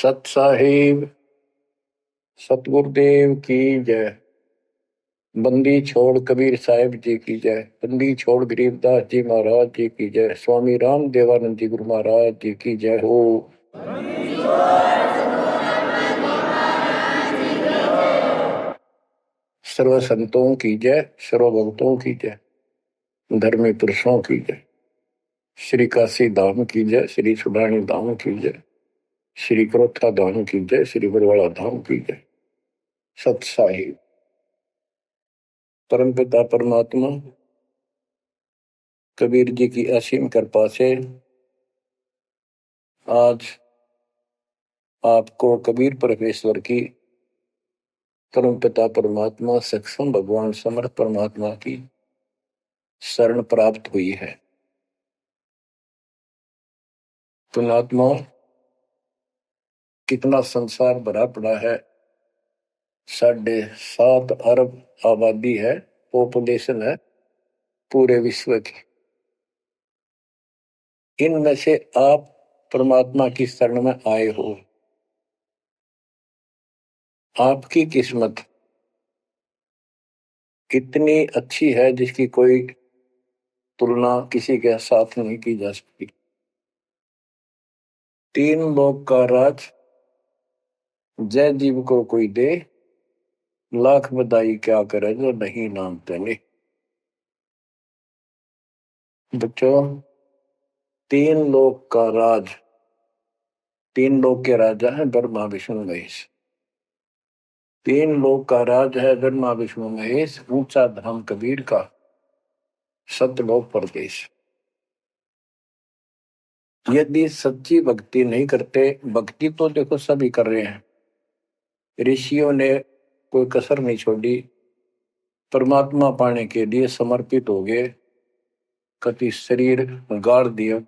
सत साहिब सतगुरुदेव की जय। बंदी छोड़ कबीर साहिब जी की जय। बंदी छोड़ गरीबदास जी महाराज जी की जय। स्वामी राम देवानंद जी गुरु महाराज जी की जय हो। सर्व संतों की जय, सर्व भक्तों की जय, धर्मी पुरुषों की जय। श्री काशी धाम की जय, श्री सुडानी धाम की जय, श्री क्रोथा धाम की जय, श्री बरवाड़ा धाम की जय। सत साहिब परम पिता परमात्मा कबीर जी की असीम कृपा से आज आपको कबीर परमेश्वर की परम पिता परमात्मा सक्षम भगवान समर्थ परमात्मा की शरण प्राप्त हुई है। पुण्यात्मा, कितना संसार भरा पड़ा है। 7.5 अरब आबादी है, पॉपुलेशन है पूरे विश्व की। इनमें से आप परमात्मा की शरण में आए हो। आपकी किस्मत इतनी अच्छी है जिसकी कोई तुलना किसी के साथ नहीं की जा सकती। 3 लोक का राज जय जीव को कोई दे, लाख बधाई क्या करे जो नहीं नाम तेने। बच्चों, 3 लोक का राज, 3 लोक के राजा है ब्रह्मा विष्णु महेश। 3 लोक का राज है ब्रह्मा विष्णु महेश। ऊंचा धाम कबीर का, सतलोक परदेश। यदि सच्ची भक्ति नहीं करते, भक्ति तो देखो सभी कर रहे हैं, ऋषियों ने कोई कसर नहीं छोड़ी, परमात्मा पाने के लिए समर्पित हो गए, कति शरीर गाड़ दिया,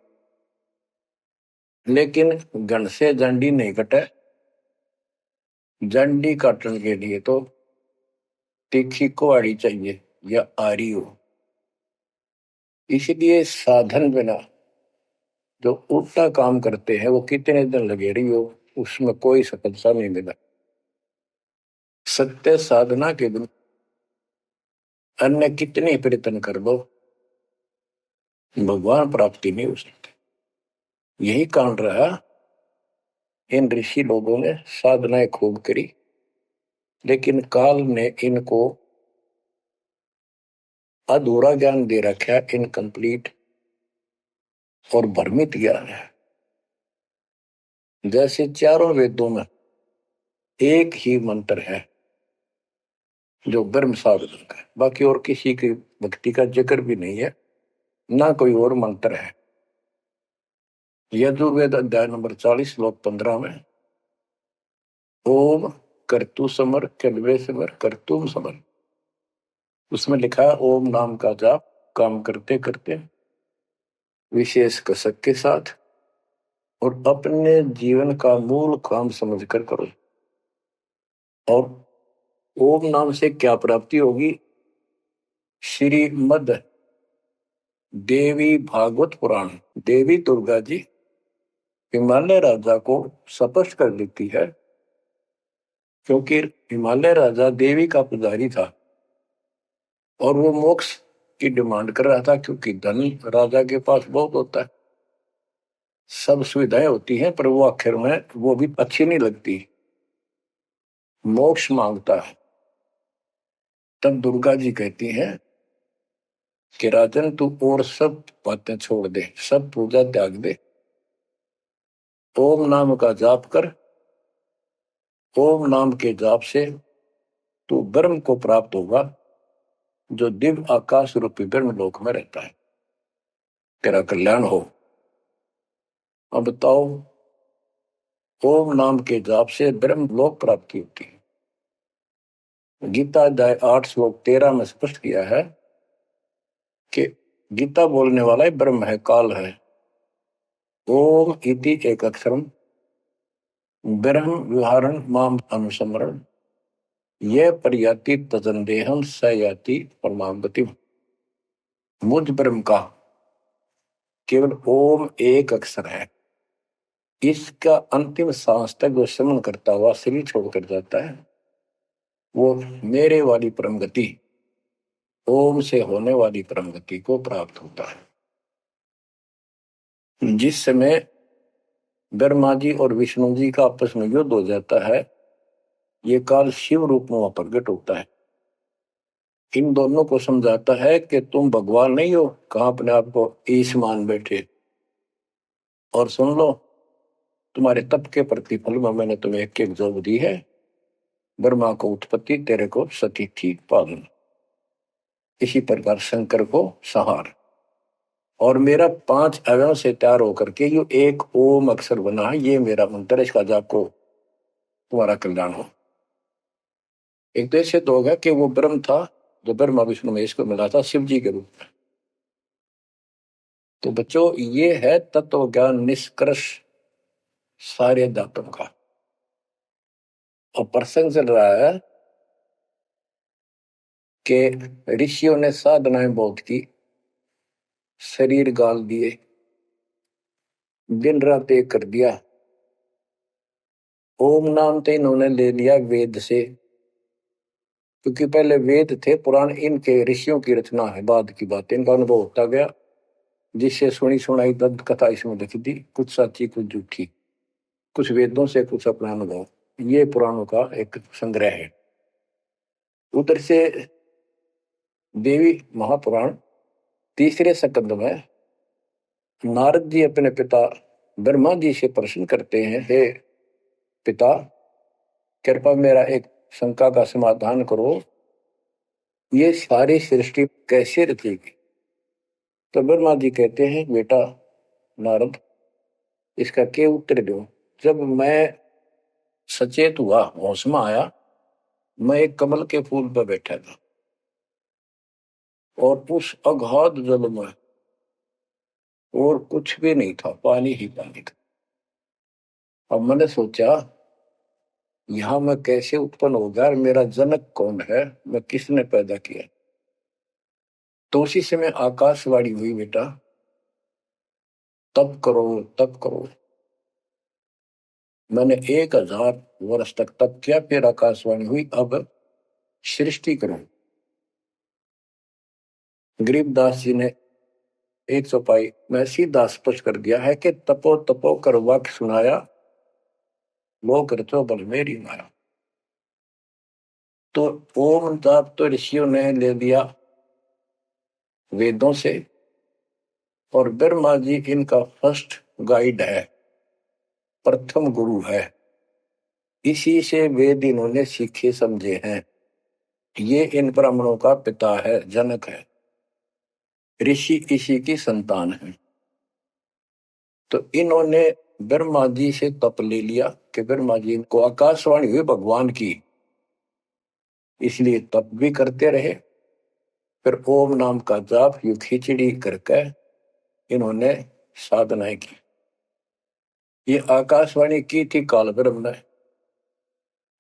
लेकिन घन से जंडी नहीं कटे। जंडी काटने के लिए तो तीखी कुहाड़ी चाहिए या आरी हो। इसलिए साधन बिना जो उल्टा काम करते हैं वो कितने दिन लगे रही हो, उसमें कोई सफलता नहीं मिला। सत्य साधना के दिन अन्य कितने प्रयत्न कर लो, भगवान प्राप्ति नहीं हो सकती। यही कारण रहा, इन ऋषि लोगों ने साधनाएं खूब करी, लेकिन काल ने इनको अधूरा ज्ञान दे रखा है, इनकम्प्लीट और भ्रमित ज्ञान है। जैसे चारों वेदों में एक ही मंत्र है जो ब्रह्म साधन का है, बाकी और किसी की भक्ति का जिक्र भी नहीं है, ना कोई और मंत्र है। यजुर्वेद अध्याय नंबर 40 श्लोक 15 में ओम कर्तु समर कल्वे समर कर्तुम समर, उसमें लिखा है ओम नाम का जाप काम करते करते विशेष कसक के साथ और अपने जीवन का मूल काम समझकर करो। और ओम नाम से क्या प्राप्ति होगी? श्रीमद देवी भागवत पुराण, देवी दुर्गा जी हिमालय राजा को स्पष्ट कर देती है, क्योंकि हिमालय राजा देवी का पुजारी था और वो मोक्ष की डिमांड कर रहा था, क्योंकि धन राजा के पास बहुत होता है, सब सुविधाएं होती हैं, पर वो आखिर में वो भी अच्छी नहीं लगती, मोक्ष मांगता है। तब दुर्गा जी कहती हैं कि राजन तू और सब बातें छोड़ दे, सब पूजा त्याग दे, ओम नाम का जाप कर। ओम नाम के जाप से तू ब्रह्म को प्राप्त होगा, जो दिव्य आकाश रूपी ब्रह्म लोक में रहता है, तेरा कल्याण हो। अब बताओ, ओम नाम के जाप से ब्रह्म लोक प्राप्ति होती है। गीता अध्याय 8 श्लोक 13 में स्पष्ट किया है कि गीता बोलने वाला ही ब्रह्म है, काल है। ओम इति एक अक्षरम ब्रह्म विहारण माम अनुसमरण ये पर्याति तजंदेहम स याति परमागति। मुझ ब्रह्म का केवल ओम एक अक्षर है, इसका अंतिम सांस तक जो श्रवण करता हुआ शरीर छोड़कर जाता है, वो मेरे वाली परम गति, ओम से होने वाली परम गति को प्राप्त होता है। जिस समय ब्रह्मा जी और विष्णु जी का आपस में युद्ध हो जाता है, ये काल शिव रूप में वहां प्रकट होता है। इन दोनों को समझाता है कि तुम भगवान नहीं हो, कहां अपने आप को ईश मान बैठे, और सुन लो, तुम्हारे तप के प्रतिफल में मैंने तुम्हें एक एक जोग दी है। ब्रह्मा को उत्पत्ति, तेरे को सती थी पालन। इसी प्रकार शंकर को संहार, और मेरा 5 अवयव से तैयार होकर के ये एक ओम अक्षर बना है। ये मेरा मंत्र, इसका जाप को तुम्हारा कल्याण हो। एक तो ऐसे तो होगा कि वो ब्रह्म था जो ब्रह्मा विष्णु महेश को मिला था शिव जी के रूप में। तो बच्चों, ये है तत्व ज्ञान निष्कर्ष सारे दातों का। और प्रसंग चल रहा है कि ऋषियों ने साधनाएं बहुत की, शरीर गाल दिए, दिन रात एक कर दिया। ओम नाम तो इन्होंने ले लिया वेद से, क्योंकि पहले वेद थे पुराण, इनके ऋषियों की रचना है, बाद की बात, इनका अनुभव होता गया, जिससे सुनी सुनाई दंत कथा इसमें लिख दी, कुछ सच्ची कुछ झूठी, कुछ वेदों से कुछ अपना अनुभव। ये पुराणों का एक संग्रह है। उधर से देवी महापुराण तीसरे स्कंद में नारद जी अपने पिता ब्रह्मा जी से प्रश्न करते हैं, हे पिता, कृपा मेरा एक शंका का समाधान करो, ये सारी सृष्टि कैसे रचेगी। तो ब्रह्मा जी कहते हैं, बेटा नारद, इसका क्या उत्तर दो। जब मैं सचेत हुआ, होश में आया, मैं एक कमल के फूल पर बैठा था, और उस अगाध जल में और कुछ भी नहीं था, पानी ही पानी था। अब मैंने सोचा, यहां मैं कैसे उत्पन्न हो गया, मेरा जनक कौन है, मैं किसने पैदा किया। तो उसी समय आकाशवाणी हुई, बेटा तप करो तप करो। मैंने 1000 वर्ष तक तप किया, फिर आकाशवाणी हुई, अब सृष्टि करो। गरीबदास जी ने 100 पाई मैं सीधा स्पष्ट कर दिया है कि तपो तपो कर वाक्य सुनाया, लोक रचो बल मेरी माया। तो ओम जाप तो ऋषियों ने ले लिया वेदों से, और ब्रह्मा जी इनका फर्स्ट गाइड है, प्रथम गुरु है। इसी से वेद इन्होंने सीखे समझे हैं। ये इन ब्राह्मणों का पिता है, जनक है, ऋषि इसी की संतान है। तो इन्होंने ब्रह्मा जी से तप ले लिया कि ब्रह्मा जी को आकाशवाणी हुई भगवान की, इसलिए तप भी करते रहे। फिर ओम नाम का जाप यू खिचड़ी करके इन्होंने साधनाएं की। ये आकाशवाणी की थी काल ब्रह्म ने।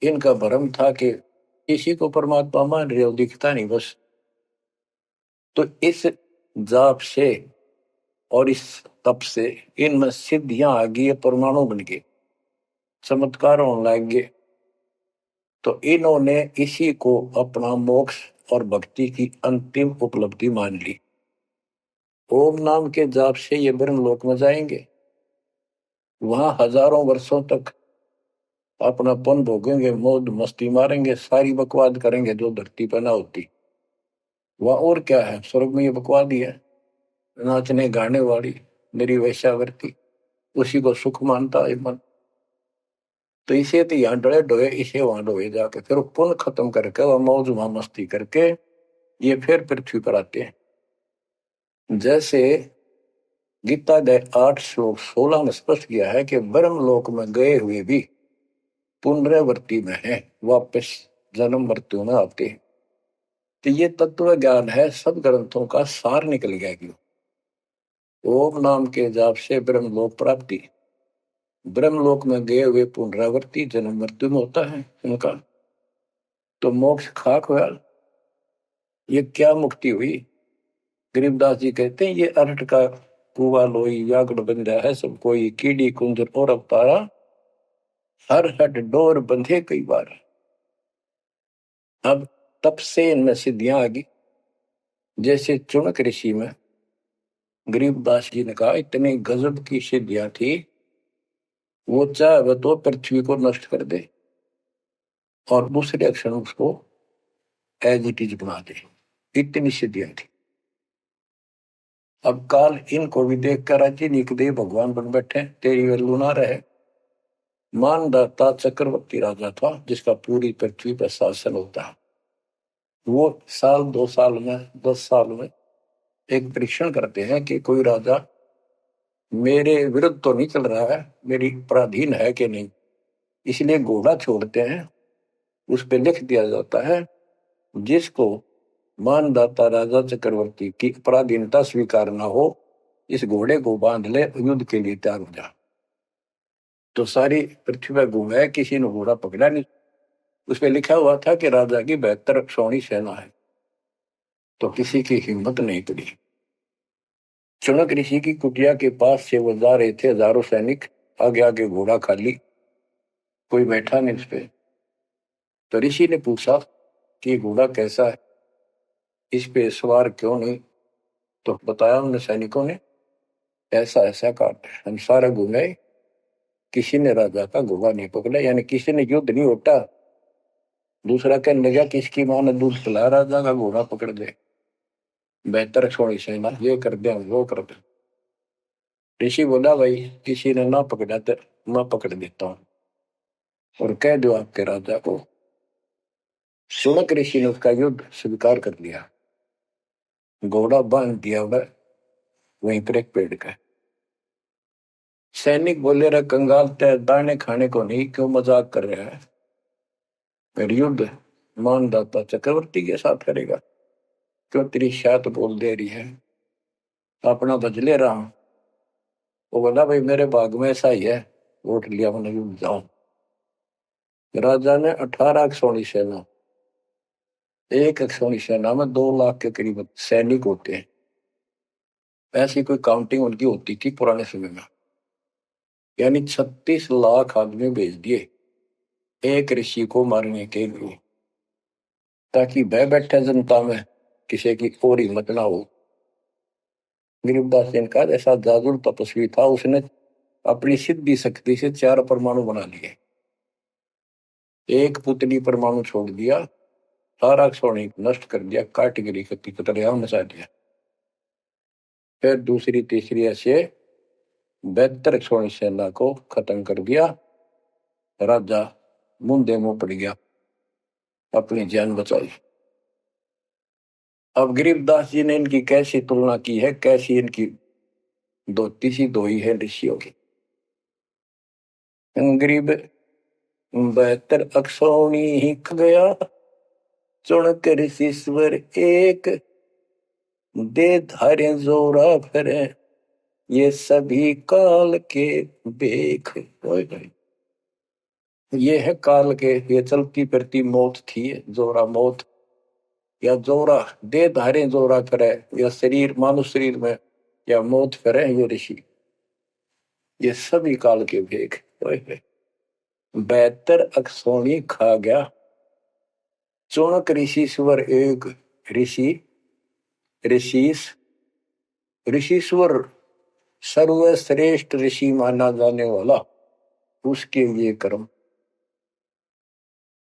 इनका भ्रम था कि इसी को परमात्मा मान रहे हो, दिखता नहीं बस। तो इस जाप से और इस तप से इनमें सिद्धियां आ गई, परमाणु बन गए, चमत्कार होने लग गए। तो इन्होंने इसी को अपना मोक्ष और भक्ति की अंतिम उपलब्धि मान ली। ओम नाम के जाप से ये ब्रह्मलोक में जाएंगे, वहां हजारों वर्षों तक अपना पन भोगेंगे, मौज मस्ती मारेंगे, सारी बकवाद करेंगे जो धरती पर ना होती। वह और क्या है, स्वर्ग में ये बकवाद ही है, नाचने गाने वाली मेरी वैश्यावृत्ति, उसी को सुख मानता है मन। तो इसे तो यहाँ डले डोए, इसे वहां डोए जाके, फिर पुण्य खत्म करके वह मौज वहां मस्ती करके ये फिर पृथ्वी पर आते हैं। जैसे गीता 8 श्लोक 16 में स्पष्ट किया है कि ब्रह्मलोक में गए हुए भी पुनरावृत्ति में है, वापस जन्म मृत्यु में आते हैं। तो ये तत्व ज्ञान है, सब ग्रंथों का सार निकल गया कि ओम नाम के जाप से ब्रह्मलोक प्राप्ति, ब्रह्मलोक में गए हुए पुनरावृत्ति जन्म मृत्यु में होता है उनका। तो मोक्ष खाक हुआ, ये क्या मुक्ति हुई। गरीबदास जी कहते हैं ये अरहट का कुआ लोई यागड़ बंधा है सब कोई, कीड़ी कुंजर और अवतारा, हर हट डोर बंधे कई बार। अब तब से इनमें सिद्धियां आ गई। जैसे चुनक ऋषि में गरीबदास जी ने कहा इतनी गजब की सिद्धियां थी, वो चाहे तो पृथ्वी को नष्ट कर दे और दूसरे अक्षर उसको एज इट इज बना दे, इतनी सिद्धियां थी। अब काल इनको भी देख कर राजी निकदे भगवान बन बैठे, तेरी वैल्यू ना रहे। मानदाता चक्रवर्ती राजा था जिसका पूरी पृथ्वी पर शासन होता है। वो साल 2 साल में 10 साल में एक परीक्षण करते हैं कि कोई राजा मेरे विरुद्ध तो नहीं चल रहा है, मेरी पराधीन है कि नहीं। इसलिए घोड़ा छोड़ते हैं, उस पर लिख दिया जाता है जिसको मानदाता राजा चक्रवर्ती की पराधीनता स्वीकार न हो, इस घोड़े को बांध ले, युद्ध के लिए तैयार हो जा। तो सारी पृथ्वी पर घूमे, किसी ने घोड़ा पकड़ा नहीं। उस पर लिखा हुआ था कि राजा की 72 सौणी सेना है, तो किसी की हिम्मत नहीं पड़ी। चुनक ऋषि की कुटिया के पास से वो जा रहे थे, हजारों सैनिक, आगे आगे घोड़ा खाली, कोई बैठा नहीं उस पे। तो ऋषि ने पूछा कि घोड़ा कैसा है, इस पे सवार क्यों नहीं। तो बताया उन सैनिकों ने, ऐसा ऐसा काट हम सारा घूमे, किसी ने राजा का घोड़ा नहीं पकड़ा, यानी किसी ने युद्ध नहीं उठा। दूसरा कहने लगा किसकी मां ने दूध पिलाया, राजा का घोड़ा पकड़ दे, बेहतर छोड़ी सेना, ये कर दे वो कर दे। ऋषि बोला भाई किसी ने ना पकड़ा तो मैं पकड़ देता हूं और कह दो आपके राजा को। सुनक ऋषि ने उसका युद्ध स्वीकार कर लिया, घोड़ा बांध दिया वहीं पर एक पेड़ का। सैनिक बोले रहा कंगाल तय दाने खाने को नहीं, क्यों मजाक कर रहा है, फिर युद्ध मानदाता चक्रवर्ती के साथ करेगा, क्यों तेरी शायद बोल दे रही है, अपना बदले रहा हूं। वो बोला भाई मेरे भाग में ऐसा ही है, वोट लिया मैंने युद्ध जाऊं। राजा ने 18 सोनी सेना, एक सोनी सेना में 2 लाख के करीब सैनिक होते हैं। ऐसी कोई काउंटिंग उनकी होती थी पुराने समय में, यानी 36 लाख आदमी भेज दिए एक ऋषि को मारने के लिए, ताकि बह बैठे जनता में किसी की और हिम्मत ना हो। गरीबदास जी का ऐसा जादू तपस्वी था, उसने अपनी सिद्धि शक्ति से 4 परमाणु बना लिए, एक पुतली परमाणु छोड़ दिया, सारा सोने नष्ट कर दिया, कैटेगरी की कतरिया मचा दिया। फिर दूसरी तीसरी ऐसे 72 सोनी सेना को खत्म कर दिया। राजा मुंदे मुंह पड़ गया, अपनी जान बचाई। अब गरीबदास जी ने इनकी कैसी तुलना की है, कैसी इनकी धोती सी धोई है ऋषियों की। गरीब 72 अक्षौणी ही गया, चुनक ऋषिश्वर एक, दे धारे जोरा फिरे, ये सभी काल के बेख। ये है काल के, ये चलती फिरती मौत थी, जोरा मौत, या जोरा दे धारे जोरा फिरे, या शरीर मानुष शरीर में या मौत फिरे, ये ऋषि, ये सभी काल के भेख। 72 अक्षौणी खा गया, चुनक ऋषिश्वर एक, ऋषि ऋषिस ऋषिश्वर सर्वश्रेष्ठ ऋषि माना जाने वाला, उसके लिए कर्म।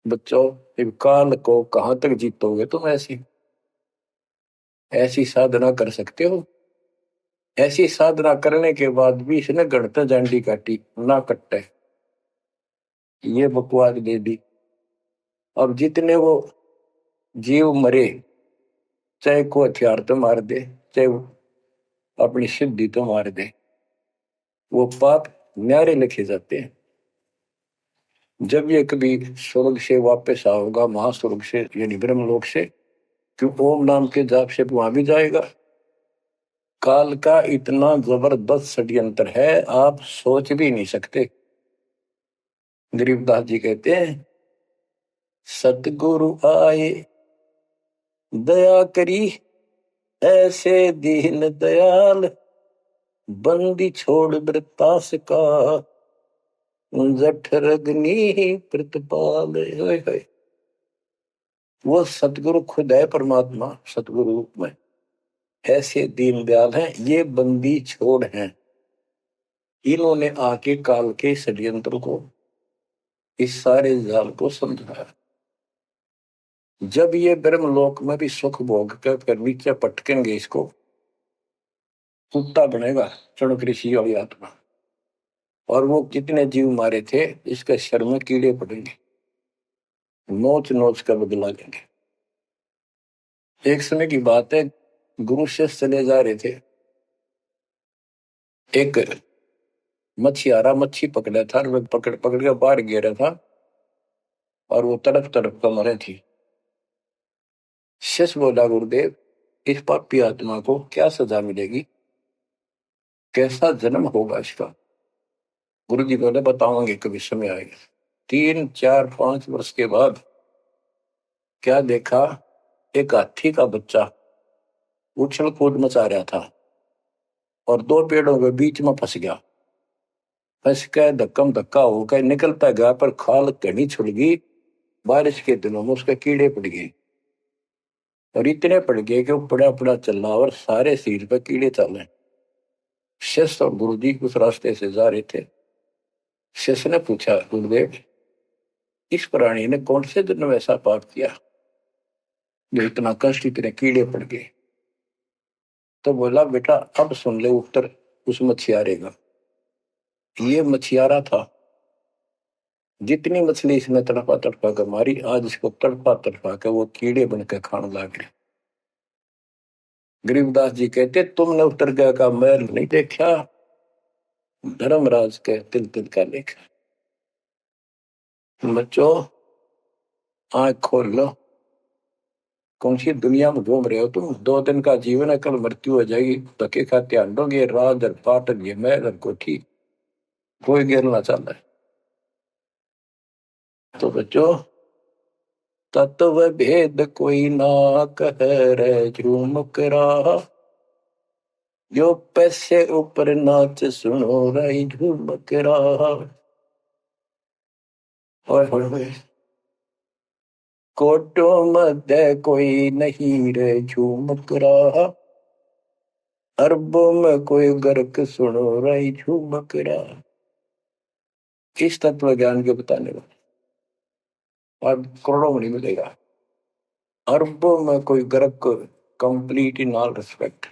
बच्चों काल को कहां तक जीतोगे तुम, ऐसी ऐसी साधना कर सकते हो। ऐसी साधना करने के बाद भी इसने गणता जांडी काटी ना कट्टे, ये बकवास दे दी। अब जितने वो जीव मरे, चाहे को हथियार तो मार दे, चाहे अपनी सिद्धि तो मार दे, वो पाप न्यारे लिखे जाते हैं। जब ये कभी स्वर्ग से वापस आओगा, महास्वर्ग से यानी ब्रह्मलोक से, क्यों ओम नाम के जाप से वहां भी जाएगा। काल का इतना जबरदस्त षड्यंत्र है, आप सोच भी नहीं सकते। गरीबदास जी कहते हैं सतगुरु आए दया करी, ऐसे दीन दयाल, बंदी छोड़ वृत्तास का, जठर अग्नि प्रतिपाल। वो सतगुरु खुद है, परमात्मा सतगुरु रूप में ऐसे दीनदयाल हैं। ये बंदी छोड़ हैं, इन्होंने आके काल के षड्यंत्र को, इस सारे जाल को समझाया। जब ये ब्रह्मलोक में भी सुख भोग कर नीचे पटकेंगे, इसको कुत्ता बनेगा चणक ऋषि वाली आत्मा, और वो कितने जीव मारे थे इसके शर में कीड़े पड़ेंगे, नोच नोच कर बदला लेंगे। एक समय की बात है, गुरु शिष्य चले जा रहे थे, एक मछियारा मच्छी पकड़ा था, वो पकड़ पकड़ के बाहर गिरा था और वो तड़प तड़प कर मरे थी। शिष्य बोला, गुरुदेव इस पापी आत्मा को क्या सजा मिलेगी, कैसा जन्म होगा इसका? गुरु जी बोले, बताओगे कभी समय आएगा। 3, 4, 5 वर्ष के बाद क्या देखा, एक हाथी का बच्चा उछल कूद मचा रहा था और 2 पेड़ों के बीच में फंस गया। फंस के धक्कम धक्का होकर निकलता गया, पर खाल घनी छुड़ गई। बारिश के दिनों में उसके कीड़े पड़ गए, और इतने पड़ गए कि वो पड़ा पड़ा चल रहा और सारे शरीर पर कीड़े चले। शिष्य और गुरु जी उस रास्ते से जा रहे थे। शिष्य ने पूछा, गुरुदेव इस प्राणी ने कौन से दिन में ऐसा पाप किया जो इतना कष्ट, इतने कीड़े पड़ गए? तो बोला, बेटा अब सुन ले उत्तर उस मछियारे का। ये मछियारा था, जितनी मछली इसने तड़पा तड़पा कर मारी, आज इसको तड़पा तड़पा कर वो कीड़े बनकर खाने लग गए। गरीबदास जी कहते, तुमने उत्तर का मैल नहीं देखा, धर्मराज के तिल तिल का लेखा। बच्चों आंख खोल लो, कौन सी दुनिया में घूम रहे हो तुम? 2 दिन का जीवन है, कल मृत्यु हो जाएगी। धक्के खाते आंडोगे, राज और पाटन ये महल और कोठी, कोई गिरना चाहता है। तो बच्चों तत्व भेद कोई ना कह रे झूम करा, जो पैसे ऊपर नाच सुनो रही झूम करा। कोटों मध्य कोई नहीं रे झूम करा, अरबों में कोई गर्क सुनो रही झूम करा। इस तत्व ज्ञान के बताने वाले और करोड़ों में नहीं मिलेगा, अरबों में कोई गर्क, कंप्लीट इन ऑल रिस्पेक्ट।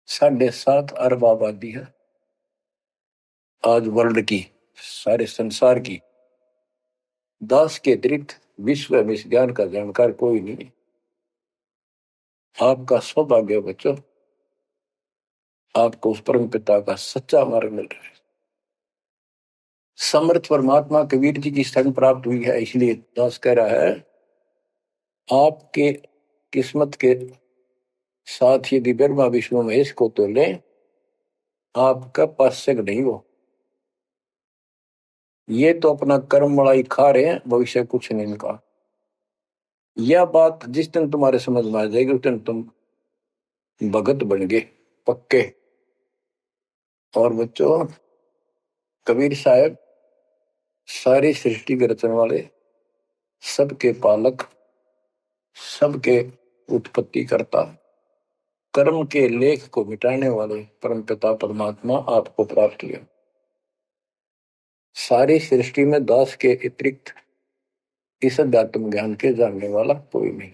7.5 अरब आबादी है आज वर्ल्ड की, सारे संसार की। 10 के अतिरिक्त विश्व में इस ज्ञान का जानकार कोई नहीं। आपका सौभाग्य हो बच्चों, आपको उस परम पिता का सच्चा मार्ग मिल रहा है। समर्थ परमात्मा कबीर जी की शरण प्राप्त हुई है, इसलिए दास कह रहा है, आपके किस्मत के साथ यदि ब्रह्मा विष्णु महेश को तो ले, आपका पास्यक नहीं हो। ये तो अपना कर्म मलाई खा रहे हैं, भविष्य कुछ नहीं इनका। यह बात जिस दिन तुम्हारे समझ में आ जाएगी, उस दिन तुम भगत बन गए पक्के। और बच्चों कबीर साहब सारी सृष्टि के रचने वाले, सबके पालक, सबके उत्पत्ति करता, कर्म के लेख को मिटाने वाले परम पिता परमात्मा आपको प्राप्त हुए। सारी सृष्टि में दास के अतिरिक्त इस अध्यात्म ज्ञान के जानने वाला कोई नहीं।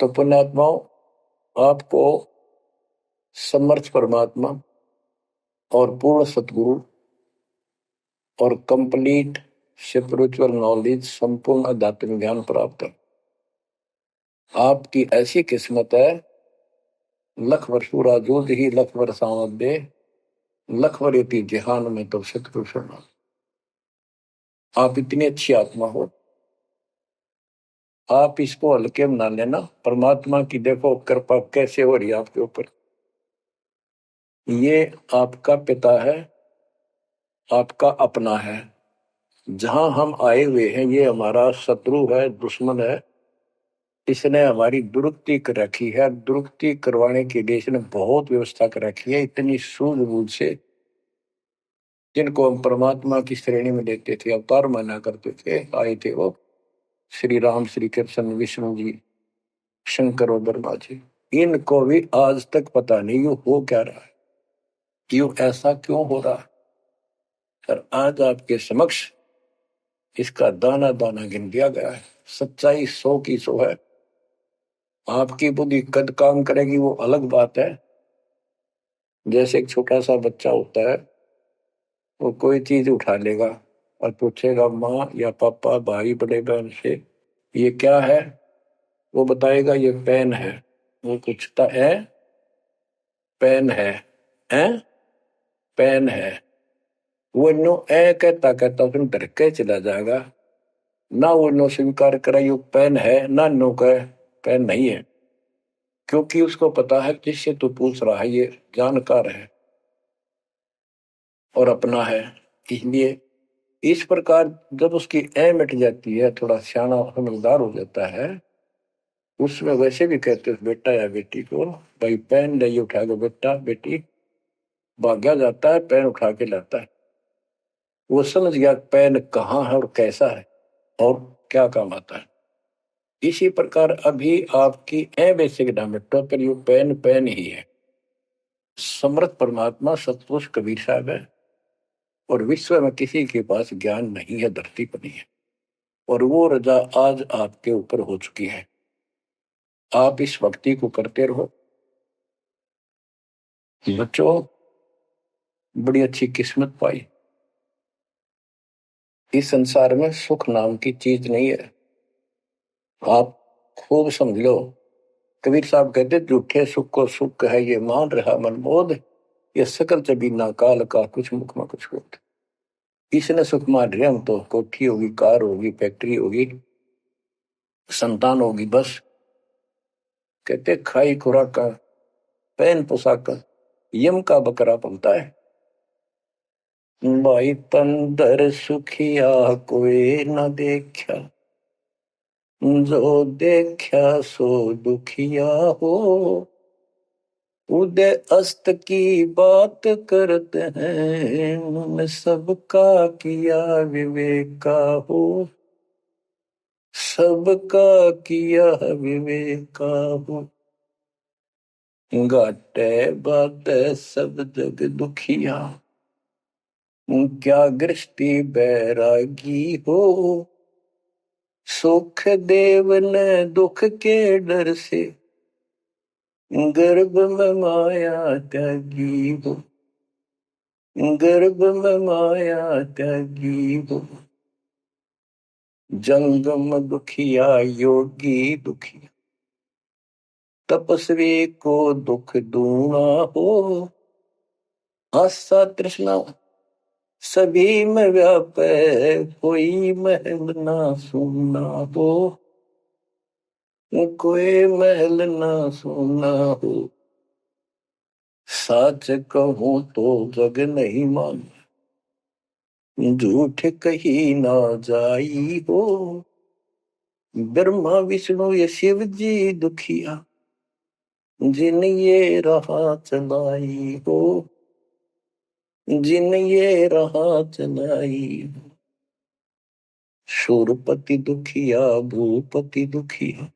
तो पुण्यात्माओं, आपको समर्थ परमात्मा और पूर्ण सतगुरु और कंप्लीट स्पिरिचुअल नॉलेज, संपूर्ण अध्यात्म ज्ञान प्राप्त है। आपकी ऐसी किस्मत है, लख वर्ष राजूद ही लख वर्ष दे, लख वर्यति जहान में तो सतपुरुष। आप इतनी अच्छी आत्मा हो, आप इसको हल्के में ना लेना। परमात्मा की देखो कृपा कैसे हो रही है आपके ऊपर। ये आपका पिता है, आपका अपना है। जहां हम आए हुए हैं ये हमारा शत्रु है, दुश्मन है, इसने हमारी दुरुक्ति कर रखी है। दुरुक्ति करवाने के लिए इसने बहुत व्यवस्था कर रखी है, इतनी सूझबूझ से। जिनको हम परमात्मा की श्रेणी में लेते थे, अवतार माना करते थे, आए थे वो श्री राम, श्री कृष्ण, विष्णु जी, शंकर और ब्रह्मा जी। इनको भी आज तक पता नहीं ये हो क्या रहा है, क्यों ऐसा क्यों हो रहा है। और आज आपके समक्ष इसका दाना दाना गिन दिया गया है। सच्चाई 100 की 100 है। आपकी बुद्धि कद काम करेगी वो अलग बात है। जैसे एक छोटा सा बच्चा होता है, वो कोई चीज उठा लेगा और पूछेगा माँ या पापा, भाई, बड़े बहन से, ये क्या है। वो बताएगा ये पेन है। वो पूछता है पेन है पेन है। वो नो ए कहता कहता उसमें डर के चला जाएगा। ना वो नो स्वीकार करे ये पेन है, ना नो कहे पेन नहीं है, क्योंकि उसको पता है जिससे तू पूछ रहा है ये जानकार है और अपना है। इसलिए इस प्रकार जब उसकी ए मिट जाती है, थोड़ा सियाना समझदार हो जाता है, उसमें वैसे भी कहते हैं बेटा या बेटी को, भाई पेन नहीं उठा के बेटा बेटी, भाग्या जाता है पेन उठा के लाता है। वो समझ गया पेन कहाँ है और कैसा है और क्या काम आता है। इसी प्रकार अभी आपकी ए बेसिक डायमेट्रो पर यू पेन पेन ही है। समर्थ परमात्मा सतपुरुष कबीर साहब है और विश्व में किसी के पास ज्ञान नहीं है, धरती पर नहीं है। और वो रजा आज आपके ऊपर हो चुकी है। आप इस भक्ति को करते रहो बच्चों। बड़ी अच्छी किस्मत पाई। इस संसार में सुख नाम की चीज नहीं है, आप खूब समझ लो। कबीर साहब कहते झूठे सुख को सुख है ये मान रहा मनमोद, ये सकल जबीना काल का कुछ मुख में कुछ होता। इसने सुख मान रहे हम तो, कोठी होगी, कार होगी, फैक्ट्री होगी, संतान होगी, बस। कहते खाई खुराक का, पहन पोशाक का, यम का बकरा पलता है। भाई तंदर सुखिया कोई न देखा, जो देखा सो दुखिया हो। उदय अस्त की बात करते हैं, सबका किया विवेका हो। सबका किया विवेका हो। घाटे बाटे सब जग दुखिया, क्या गृष्टि बैरागी हो। सुख देव ने दुख के डर से, गर्भ में माया त्यागी हो। गर्भ में माया त्यागी हो। जंगम दुखिया योगी दुखिया, तपस्वी को दुख दूना हो। आशा तृष्णा सभी में व्यापे, कोई महल ना सुनना हो। कोई महल ना सुनना हो। सच कहूं तो जग नहीं मान, झूठ कही ना जाई हो। ब्रह्मा विष्णु ये शिव जी दुखिया, जिन ये राह चलाई हो। जिन ये राह चलाई हो। शूरपति दुखिया भूपति दुखिया,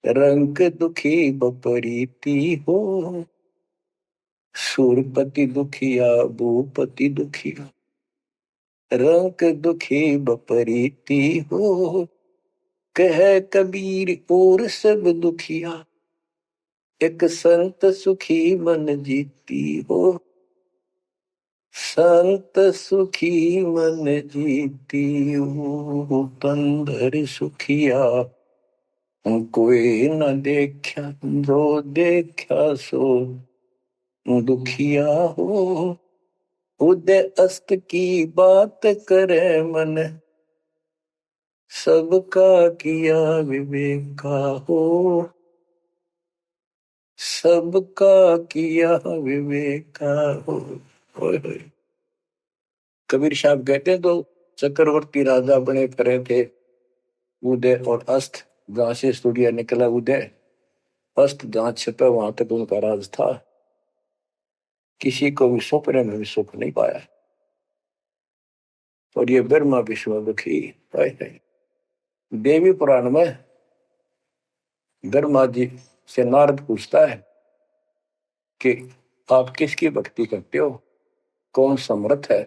रंग दुखी बपरीती हो। शूरपति दुखिया भूपति दुखिया, रंग दुखी बपरीती हो। कह कबीर और सब दुखिया, एक संत सुखी मन जीती हो। संत सुखी मन जीती हो। तंदर सुखिया कोई न देखा, जो देखा सो दुखिया हो। उदय अस्त की बात करे मन, सबका किया विवेका हो। सबका किया विवेका हो। कबीर साहब कहते तो चक्रवर्ती राजा बने फिरे थे, उदय और अस्त जहां से सूर्य निकला उदय अस्त जहां छिपे वहां तक उनका राज था। किसी को भी सपने में भी सुख नहीं पाया। और ये ब्रह्मा विष्णु दुखी है। देवी पुराण में ब्रह्मा जी से नारद पूछता है कि आप किसकी भक्ति करते हो, कौन समर्थ है।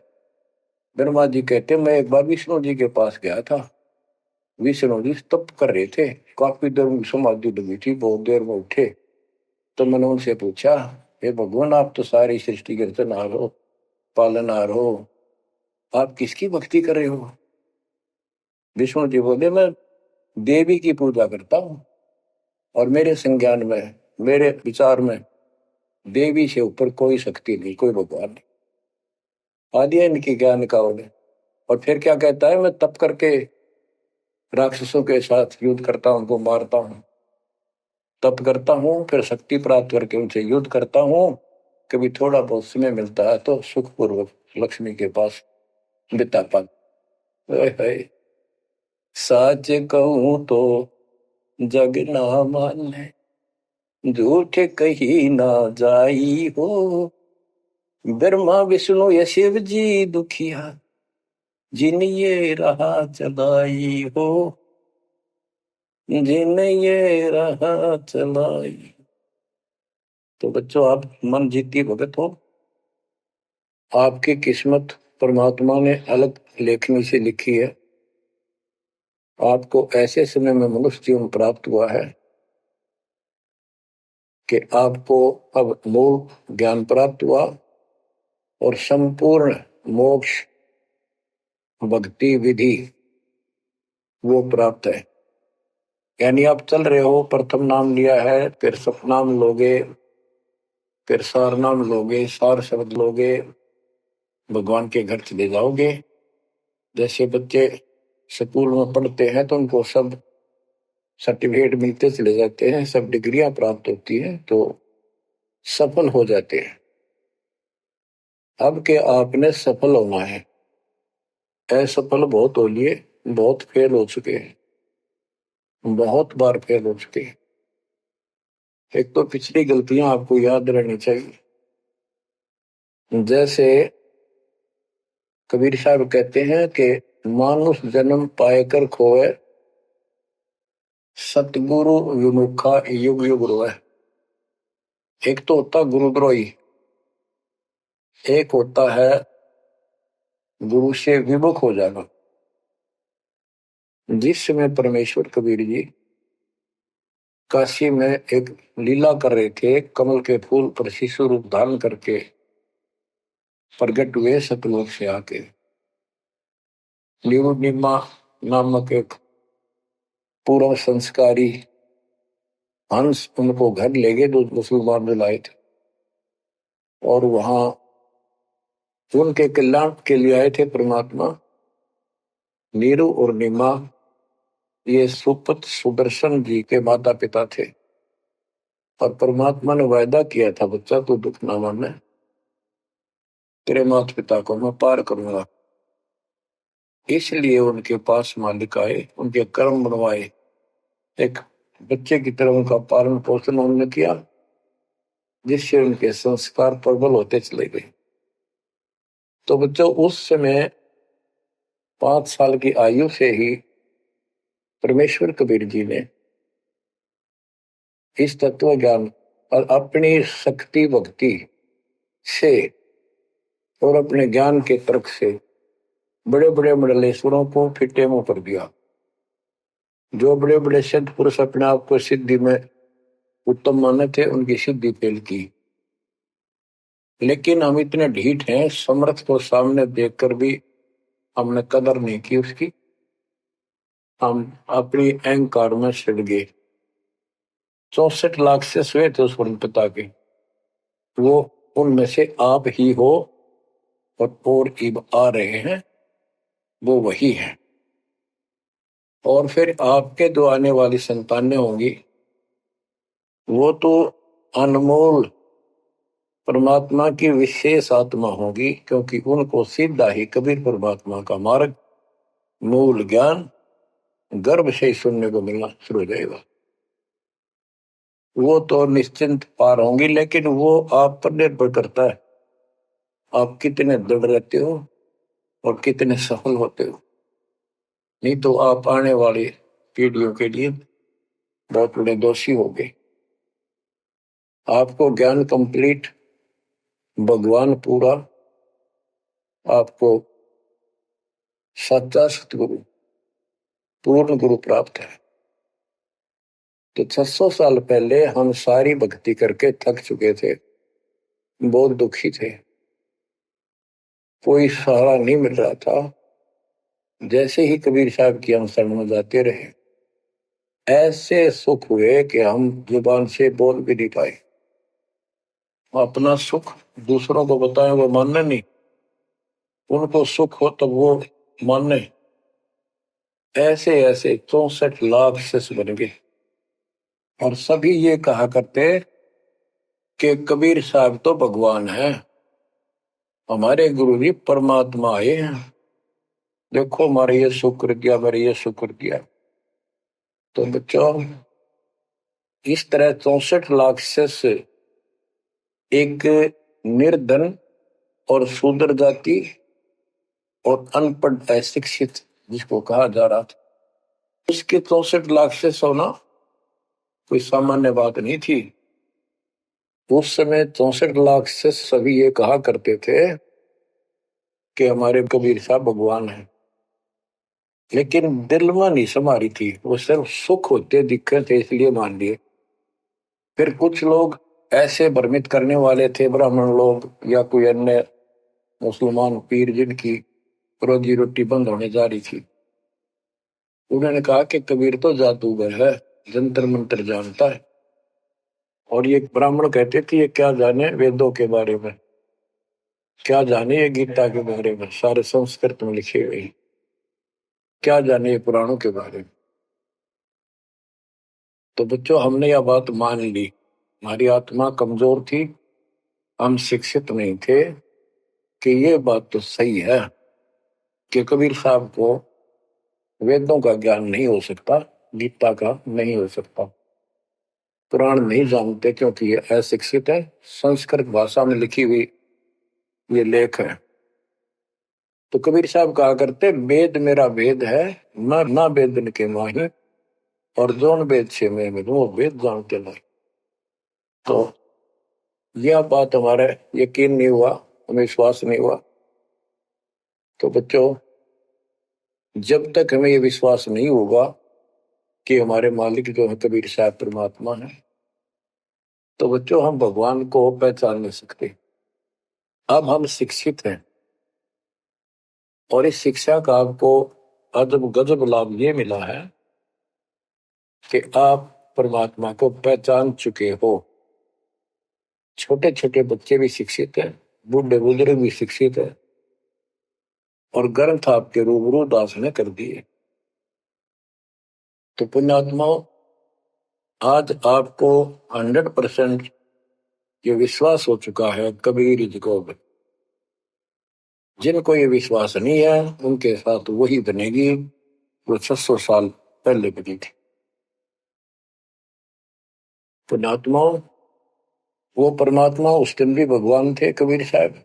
ब्रह्मा जी कहते मैं एक बार विष्णु जी के पास गया था। विष्णु जी तप कर रहे थे, काफी देर में समाधि लगी थी, बहुत देर में उठे। तो मैंने उनसे पूछा, हे भगवान आप तो सारी सृष्टि के रचनहार हो, पालनहार हो, आप किसकी भक्ति कर रहे हो। विष्णु जी बोले मैं देवी की पूजा करता हूं और मेरे संज्ञान में, मेरे विचार में देवी से ऊपर कोई शक्ति नहीं, कोई भगवान नहीं। आदि है इनकी ज्ञान का उन्हें। और फिर क्या कहता है, मैं तप करके राक्षसों के साथ युद्ध करता हूं, उनको मारता हूं, तप करता हूं, फिर शक्ति प्राप्त करके उनसे युद्ध करता हूं। कभी थोड़ा बहुत समय मिलता है तो सुखपूर्वक लक्ष्मी के पास बिता पाता है। साच कहूं तो जग ना माने, झूठ कही ना जाई हो। ब्रह्मा विष्णु ये शिव जी दुखिया, जिन ये रहा चलाई हो, जिन ये रहा चलाई। तो बच्चों आप मन जीती भगत हो। आपकी किस्मत परमात्मा ने अलग लेखनी से लिखी है। आपको ऐसे समय में मनुष्य जीवन प्राप्त हुआ है कि आपको अब मूल ज्ञान प्राप्त हुआ और संपूर्ण मोक्ष भक्ति विधि वो प्राप्त है। यानी आप चल रहे हो, प्रथम नाम लिया है, फिर सपनाम लोगे, फिर सार नाम लोगे, सार शब्द लोगे, भगवान के घर चले जाओगे। जैसे बच्चे स्कूल में पढ़ते हैं तो उनको सब सर्टिफिकेट मिलते चले जाते हैं, सब डिग्रियां प्राप्त होती हैं तो सफल हो जाते हैं। अब के आपने सफल होना है। असफल बहुत हो लिए, बहुत फेल हो चुके हैं, बहुत बार फेल हो चुके हैं। एक तो पिछली गलतियां आपको याद रहनी चाहिए। जैसे कबीर साहब कहते हैं कि मानुष जन्म पाएकर खोए, सतगुरु विमुखा युग युग रोए। एक तो होता गुरुद्रोही, एक होता है गुरु से विमुख हो जाना। जिस समय परमेश्वर कबीर जी काशी में एक लीला कर रहे थे, कमल के फूल पर शिशु रूप धारण करके प्रगट हुए सतलोक से आके। निमा नामक एक पूर्व संस्कारी हंस उनको घर ले गए, जो मुसलमान में लाए थे, और वहां उनके कल्याण के लिए आए थे परमात्मा। नीरू और निमा ये सुपत सुदर्शन जी के माता पिता थे और परमात्मा ने वायदा किया था, बच्चा तू दुख ना माने, तेरे माता पिता को मैं पार करूंगा। इसलिए उनके पास मालिक आए, उनके कर्म बनवाए, एक बच्चे की तरह उनका पालन पोषण उन्होंने किया, जिससे उनके संस्कार प्रबल होते चले गए। तो बच्चों उस समय 5 साल की आयु से ही परमेश्वर कबीर जी ने इस तत्व ज्ञान और अपनी शक्ति भक्ति से और अपने ज्ञान के तर्क से बड़े बड़े मंडलेश्वरों को फिटे मुंह कर दिया। जो बड़े बड़े सिद्ध पुरुष अपने आप को सिद्धि में उत्तम माने थे, उनकी सिद्धि फेल की। लेकिन हम इतने ढीठ हैं, समर्थ को सामने देखकर भी हमने कदर नहीं की उसकी। हम अपनी अहंकार में सड़ गए। 64 लाख से स्वे थे उस पिता के, वो उनमें से आप ही हो और इब आ रहे हैं, वो वही है। और फिर आपके जो आने वाली संतानें होंगी वो तो अनमोल परमात्मा की विशेष आत्मा होगी, क्योंकि उनको सीधा ही कबीर परमात्मा का मार्ग, मूल ज्ञान गर्भ से ही सुनने को मिलना शुरू हो जाएगा। वो तो निश्चिंत पार होंगी, लेकिन वो आप पर निर्भर करता है आप कितने दृढ़ रहते हो और कितने सफल होते हो। नहीं तो आप आने वाली पीढ़ियों के लिए बहुत बड़े दोषी होंगे। आपको ज्ञान कंप्लीट, भगवान पूरा, आपको सच्चा सतगुरु, पूर्ण गुरु प्राप्त है। तो 600 साल पहले हम सारी भक्ति करके थक चुके थे, बहुत दुखी थे, कोई सहारा नहीं मिल रहा था। जैसे ही कबीर साहब की हम शरण में जाते रहे, ऐसे सुख हुए कि हम जुबान से बोल भी नहीं पाए। अपना सुख दूसरों को बताएं वो मानने नहीं, उनको सुख हो तब वो मानने। ऐसे ऐसे 64 लाख शिष्य बन गए और सभी ये कहा करते कि कबीर साहब तो भगवान है, हमारे गुरु जी परमात्मा आए हैं, देखो हमारे ये शुक्र किया, हमारे ये शुक्र किया। तो बच्चों, इस तरह 64 लाख शिष्य एक निर्धन और शूद्र जाति और अनपढ़ अशिक्षित जिसको कहा जा रहा था, उसके 64 लाख शिष्य होना कोई सामान्य बात नहीं थी। उस समय 64 लाख शिष्य सभी ये कहा करते थे कि हमारे कबीर साहब भगवान हैं, लेकिन दिल में नहीं समारी थी, वो सिर्फ सुख होते दिखे थे इसलिए मान लिए। फिर कुछ लोग ऐसे भ्रमित करने वाले थे, ब्राह्मण लोग या कोई अन्य मुसलमान पीर जिनकी रोजी रोटी बंद होने जा रही थी, उन्होंने कहा कि कबीर तो जादूगर है, जंतर मंत्र जानता है। और ये ब्राह्मण कहते थे ये क्या जाने वेदों के बारे में, क्या जाने ये गीता के बारे में, सारे संस्कृत में लिखे हुए, क्या जाने ये पुराणों के बारे में। तो बच्चों, हमने यह बात मान ली, हमारी आत्मा कमजोर थी, हम शिक्षित नहीं थे कि ये बात तो सही है कि कबीर साहब को वेदों का ज्ञान नहीं हो सकता, गीता का नहीं हो सकता, पुराण नहीं जानते क्योंकि ये अशिक्षित है, संस्कृत भाषा में लिखी हुई ये लेख है। तो कबीर साहब कहा करते वेद मेरा वेद है, ना वेदन के माही, और जोन वेद से मैं मिलूं वो वेद जानते नहीं। तो यह बात हमारा यकीन नहीं हुआ, हमें विश्वास नहीं हुआ। तो बच्चों, जब तक हमें ये विश्वास नहीं होगा कि हमारे मालिक जो है कबीर साहब परमात्मा है, तो बच्चों हम भगवान को पहचान नहीं सकते। अब हम शिक्षित हैं और इस शिक्षा का आपको अजब गजब लाभ ये मिला है कि आप परमात्मा को पहचान चुके हो। छोटे छोटे बच्चे भी शिक्षित हैं, बूढ़े बुजुर्ग भी शिक्षित है, और ग्रंथ आपके रूबरू दास ने कर दिए। तो पुण्यात्माओं, आज आपको 100% ये विश्वास हो चुका है कबीर जी को। जिनको ये विश्वास नहीं है उनके साथ वही बनेगी जो 600 साल पहले बनी थी। पुण्यात्माओं, वो परमात्मा उस दिन भी भगवान थे कबीर साहब,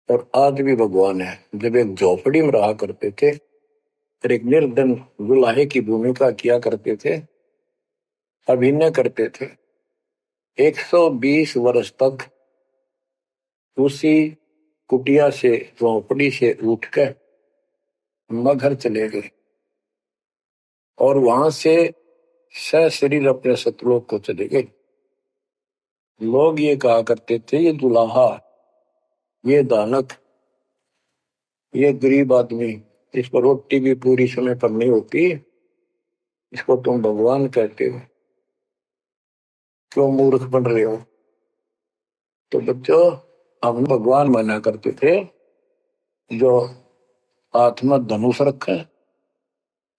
और आज भी भगवान है। जब एक झोपड़ी में रहा करते थे और एक निर्धन दुल्हे की भूमिका किया करते थे, अभिनय करते थे, 120 वर्ष तक उसी कुटिया से, झोपड़ी से उठकर मगहर चले गए और वहां से सशरीर अपने सतलोक को चले गए। लोग ये कहा करते थे ये दुल्हा, ये दानक, ये गरीब आदमी, इस पर रोटी भी पूरी समय पर नहीं होती, इसको तुम भगवान कहते हो, क्यों मूर्ख बन रहे हो। तो बच्चों, हम भगवान माना करते थे जो आत्मा धनुष रखे,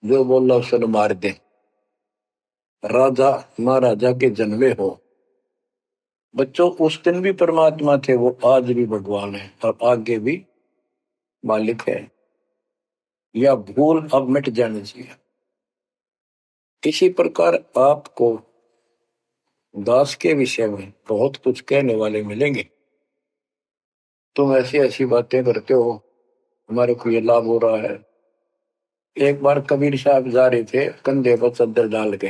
जो बोला उसे मार दे, राजा महाराजा के जन्मे हो। बच्चों, उस दिन भी परमात्मा थे, वो आज भी भगवान है और आगे भी मालिक है। या भूल अब मिट जानी चाहिए। इसी प्रकार आपको दास के विषय में बहुत कुछ कहने वाले मिलेंगे। तुम ऐसी ऐसी बातें करते हो, हमारे को ये लाभ हो रहा है। एक बार कबीर साहब जा रहे थे कंधे पर चादर डाल के,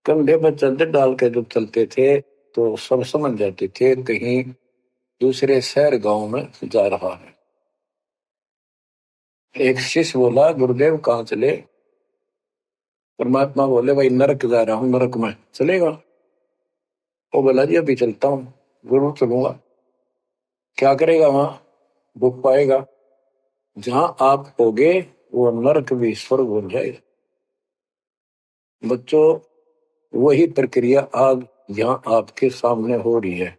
कंधे पर चादर डाल के जब चलते थे तो सब समझ जाते थे कहीं दूसरे शहर गांव में जा रहा है। एक शिष्य बोला, गुरुदेव कहाँ चले? परमात्मा बोले, भाई नरक जा रहा हूं, नरक में चलेगा? वो बोला, जी अभी चलता हूँ। गुरु चलूंगा। क्या करेगा वहां? भूख पाएगा। जहां आप होगे वो नरक भी स्वर्ग बन जाएगा। बच्चों, वही प्रक्रिया आज यहाँ आपके सामने हो रही है।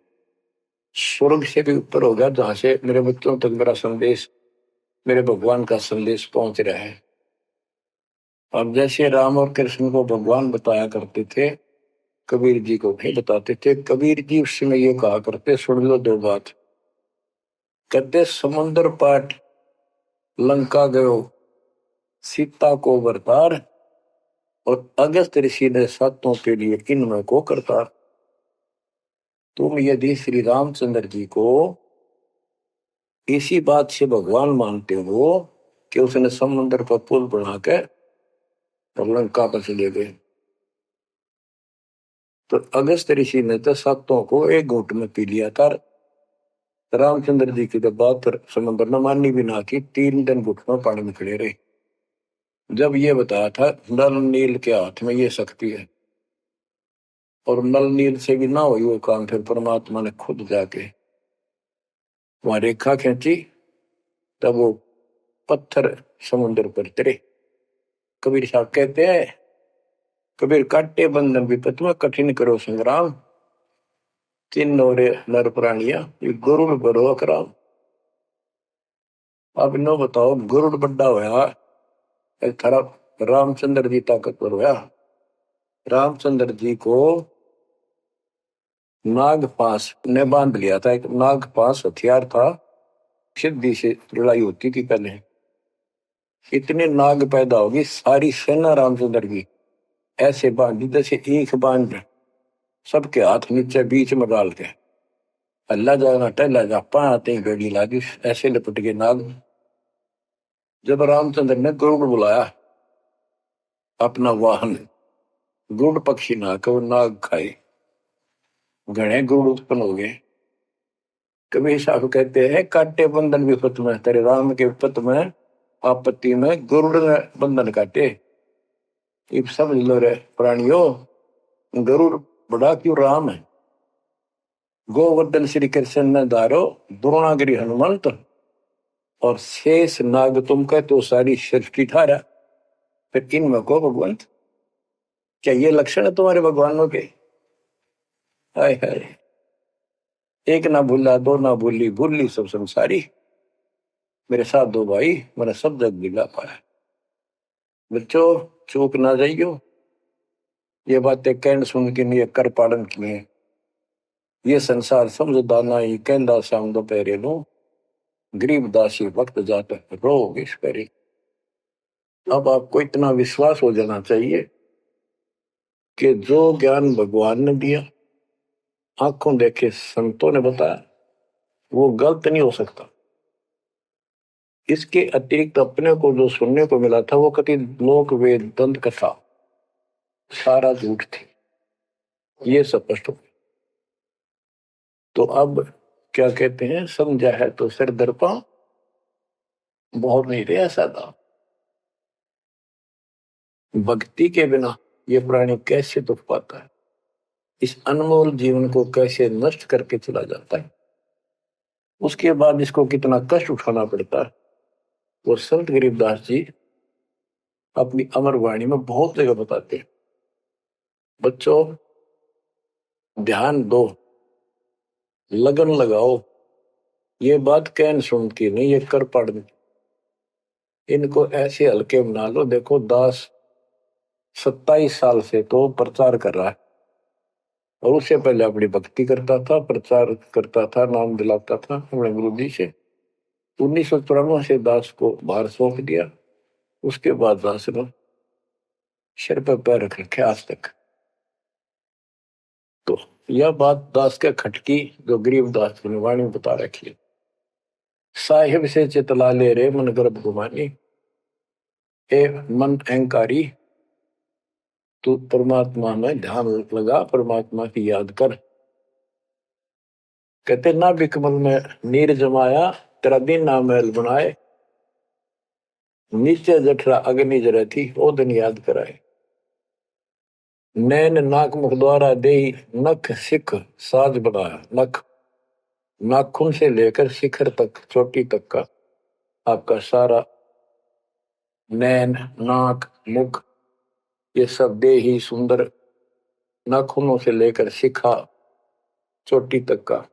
स्वर्ग से भी ऊपर होगा, जहां से मेरे बच्चों तक मेरा संदेश, मेरे भगवान का संदेश पहुंच रहा है। अब जैसे राम और कृष्ण को भगवान बताया करते थे, कबीर जी को नहीं बताते थे। कबीर जी उस समय ये कहा करते, सुन लो दो बात। कहते, समुद्र पाट लंका गयो सीता को बरतार, और अगस्त ऋषि ने सातों के लिए इनमें को करतार। तुम यदि श्री रामचंद्र जी को इसी बात से भगवान मानते हो कि उसने समुद्र पर पुल बना के और लंका पर चले गए, तो अगस्त ऋषि ने तो सातों को एक घूंट में पी लिया था। रामचंद्र जी की तो बात समुद्र ने माननी भी ना की, 3 दिन घुटनों पानी में खड़े रहे। जब ये बताया था नल नील के हाथ में ये शक्ति है, और नल नील से भी ना हुई वो काम, फिर परमात्मा ने खुद जाके वहां रेखा खींची, तब वो पत्थर समुद्र पर तरे। कबीर साहब कहते हैं, कबीर काटे बंधन विपत में कठिन करो संग्राम, तीन नौरे नर प्राणिया ये गरुड़ बरो अकराम। अब नो बताओ, गरुड़ बड्डा होया, एक तरफ रामचंद्र जी ताकतवर होया। रामचंद्र जी को नागपाश ने बांध लिया था। एक नागपाश हथियार था, सिद्धि से लड़ाई होती थी पहले। इतने नाग पैदा होगी, सारी सेना रामचंद्र की ऐसे बांधी जैसे एक बांध, सबके हाथ नीचे बीच में डाल के अल्लाह जाना टहला जा पाते गड़ी लागी, ऐसे लपट के नाग। जब रामचंद्र ने गरुड़ बुलाया अपना वाहन, गरुड़ पक्षी ना को नाग खाए, घने गरुड़ उत्पन्न हो गए। कबीर साहब कहते हैं, काटे बंधन विपत में, तेरे राम के विपत में आपत्ति में गरुड़ ने बंधन काटे। इब समझ लो रे प्राणियों, गरुड़ बड़ा क्यों राम है। गोवर्धन श्री कृष्ण ने धारो, द्रोणागिरी हनुमंत, और शेष नाग तुम कहते तो सारी सृष्टि ठारा। फिर इनमें को भगवंत, क्या ये लक्षण है तुम्हारे भगवानों के? हाय हाय, एक ना भूला दो ना भूली, भूली सब संसारी, मेरे साथ दो भाई मैंने सब जग दिला पाया। बच्चों, चूक ना जाइयो, ये बातें कहन सुन के नहीं कर पालन किए। ये संसार समझदा नहीं, कहंदा शाम दोपहरे नो, गरीब दासी वक्त जाता रो इस करे। अब आपको इतना विश्वास हो जाना चाहिए कि जो ज्ञान भगवान ने दिया, आंखों देखे संतों ने बताया, वो गलत नहीं हो सकता। इसके अतिरिक्त अपने को जो सुनने को मिला था वो कति लोक वेद दंत कथा सारा झूठ थी, ये स्पष्ट हो। तो अब क्या कहते हैं, समझा है तो सिर दर्पा, बहुत नहीं रहा सादा। भक्ति के बिना ये प्राणी कैसे दुख पाता है, इस अनमोल जीवन को कैसे नष्ट करके चला जाता है, उसके बाद इसको कितना कष्ट उठाना पड़ता है, वो संत गरीबदास जी अपनी अमर वाणी में बहुत जगह बताते हैं। बच्चों, ध्यान दो, लगन लगाओ, ये बात कहन सुन की नहीं, ये कर पढ़। इनको ऐसे हल्के बना लो। देखो, दास 27 साल से तो प्रचार कर रहा है, और उससे पहले अपनी भक्ति करता था, प्रचार करता था, नाम दिलाता था अपने गुरु जी से। 1994 से दास को भार सौंप दिया, उसके बाद दास ने सिर पर पैर रख रखे आज तक। तो यह बात दास के खटकी जो गरीब दास की वाणी बता रखी है। साहिब से चितला ले रे मन गर्भ गुमानी, ए मन अहंकारी तू परमात्मा में ध्यान लगा, परमात्मा की याद कर। कहते ना बिकमल में नीर जमाया, तेरा दिन ना महल बनाए, नीचे जठरा अग्नि जरे थी ओ दिन याद कराए। नैन नाक मुख द्वारा दे नख सिख साज बनाया, नख नाखून से लेकर शिखर तक चोटी तक का आपका सारा नैन नाक मुख ये सब दे ही सुंदर, नाखूनों से लेकर शिखा चोटी तक का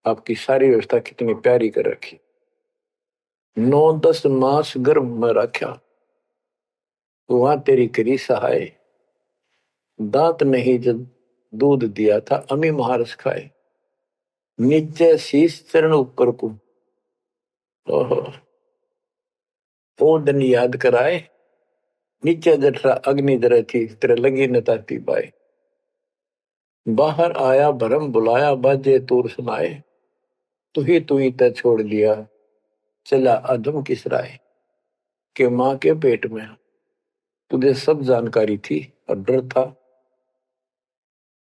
आपकी सारी व्यवस्था कितनी प्यारी कर रखी। 9-10 मास गर्भ में रखा, वहां तेरी करी सहाय, दांत नहीं जब दूध दिया था अमी महारस खाए, नीचे शीश चरण ऊपर को ओहो ओ दिन याद कराए, नीचे जठरा अग्नि जरे थी तेरे लगी न ताती बाई। बाहर आया भरम बुलाया बाजे तूर सुनाए, तू ही तय छोड़ दिया चला अधम किस राय। के माँ के पेट में तुझे सब जानकारी थी और डर था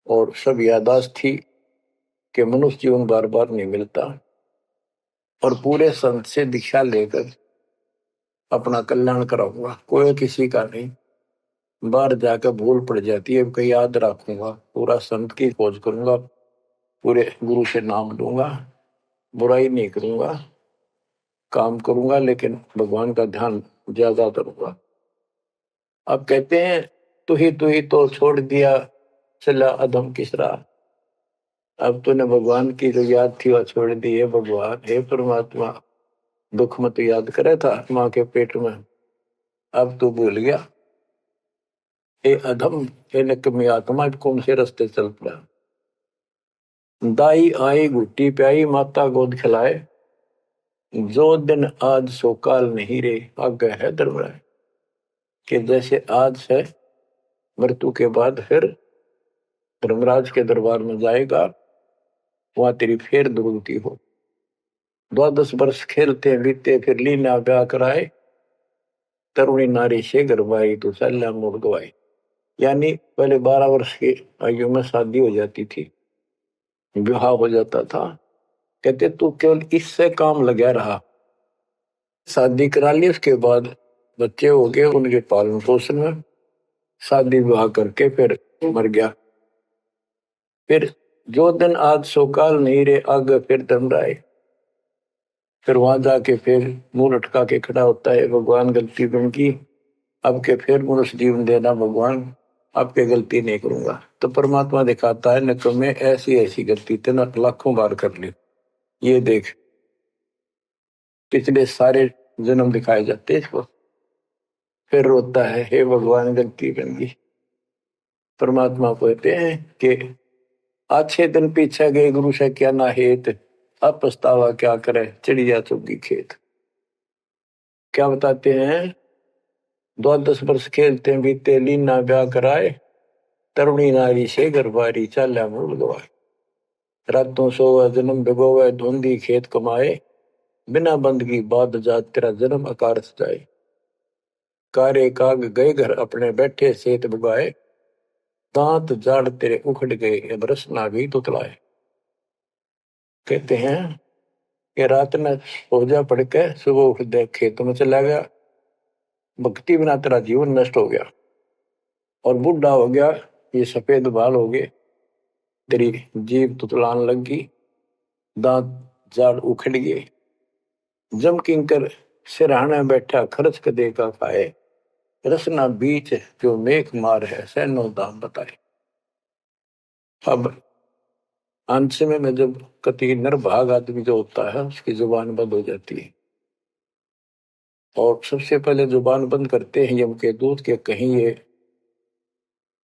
और सब यादाश्त थी कि मनुष्य जीवन बार बार नहीं मिलता, और पूरे संत से दीक्षा लेकर अपना कल्याण कराऊंगा, कोई किसी का नहीं। बाहर जाकर भूल पड़ जाती है, कहीं याद रखूंगा, पूरा संत की खोज करूंगा, पूरे गुरु से नाम लूंगा, बुराई नहीं करूंगा, काम करूंगा लेकिन भगवान का ध्यान ज्यादा करूंगा। अब कहते हैं तू ही तो छोड़ दिया चला अधम किस राह। अब तूने भगवान की जो याद थी वह छोड़ दी है। भगवान हे परमात्मा, दुख मत याद करे था माँ के पेट में, अब तू भूल गया। ए अधम हे निकम्मी आत्मा, कौन से रास्ते चल पड़ा। दाई आई घुट्टी प्याई माता गोद खिलाए, जो दिन आज सो काल नहीं रे आगे है दरबार। कि जैसे आज है मृत्यु के बाद फिर धर्मराज के दरबार में जाएगा, वहां तेरी फिर दुर्गति हो। 12 वर्ष खेलते बीते फिर लीना ब्याह कराए, तरुणी नारी से गरबाई तो सल्ला मोड़ गवाई। यानी पहले 12 वर्ष की आयु में शादी हो जाती थी, विवाह हो जाता था। कहते तू केवल इससे काम लगा रहा, शादी करा ली, उसके बाद बच्चे हो गए, उनके पालन पोषण में शादी विवाह करके फिर मर गया। फिर जो दिन आज सोकाल नहीं रे आगे फिर धर्मराय। फिर वहां जाके फिर मुंह लटका के खड़ा होता है, भगवान गलती उनकी, अब के फिर मनुष्य जीवन देना भगवान, आपके गलती नहीं करूंगा। तो परमात्मा दिखाता है न मैं ऐसी ऐसी गलती तेना लाखों बार कर ली, ये देख पिछले सारे जन्म दिखाए जाते इसको। फिर रोता है हे भगवान गलती बन गई। परमात्मा कहते हैं कि अच्छे दिन पीछे गए गुरु से क्या ना हेत, अब पछतावा क्या करे चिड़िया चुगी खेत। क्या बताते हैं 12 वर्ष खेलते बीते लीना ब्याह कराए, तरुणी नारी से गरबारी चाल्या मूल गवाए। रातों सोवे जन्म भिगोवे धुंधी खेत कमाए, बिना बंदगी बाद जात तेरा जन्म आकार सजाए। कारे काग गए घर अपने बैठे सेत बुगाए, दांत जाड़ तेरे उखड़ गए बरस ना भी तुतलाए। कहते हैं कि रात में सो जा पड़ के सुबह उठ दे खेत में चला गया, भक्ति बिना तेरा जीवन नष्ट हो गया और बूढ़ा हो गया, ये सफेद बाल हो गए, तेरी जीभ तुतलान लगी, दांत जाड़ उखड़ गए। जम किंकर सिरहाना बैठा खर्च कदे का खाए, रसना बीच जो मेघ मार है सैनो दाम बताए। अब अंत में जब कति निर्भाग आदमी जो होता है उसकी जुबान बंद हो जाती है, और सबसे पहले जुबान बंद करते हैं यम के दूत के कहीं ये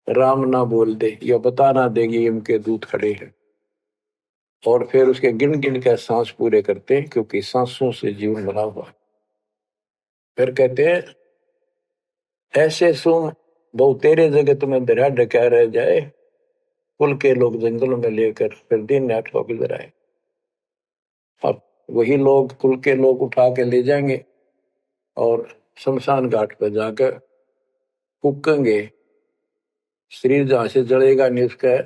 राम ना बोल दे या बता ना देगी यम के दूत खड़े हैं, और फिर उसके गिन गिन के सांस पूरे करते हैं क्योंकि सांसों से जीवन बना हुआ है। फिर कहते हैं ऐसे सुन बहु तेरे जगह तुम्हें दरिया ढका रह जाए, कुल के लोग जंगलों में लेकर फिर दिन रात को गुजर आए। अब वही लोग कुल के लोग उठा के ले जाएंगे और शमशान घाट पर जाकर फूकेंगे। शरीर जहां से जलेगा नहीं उसका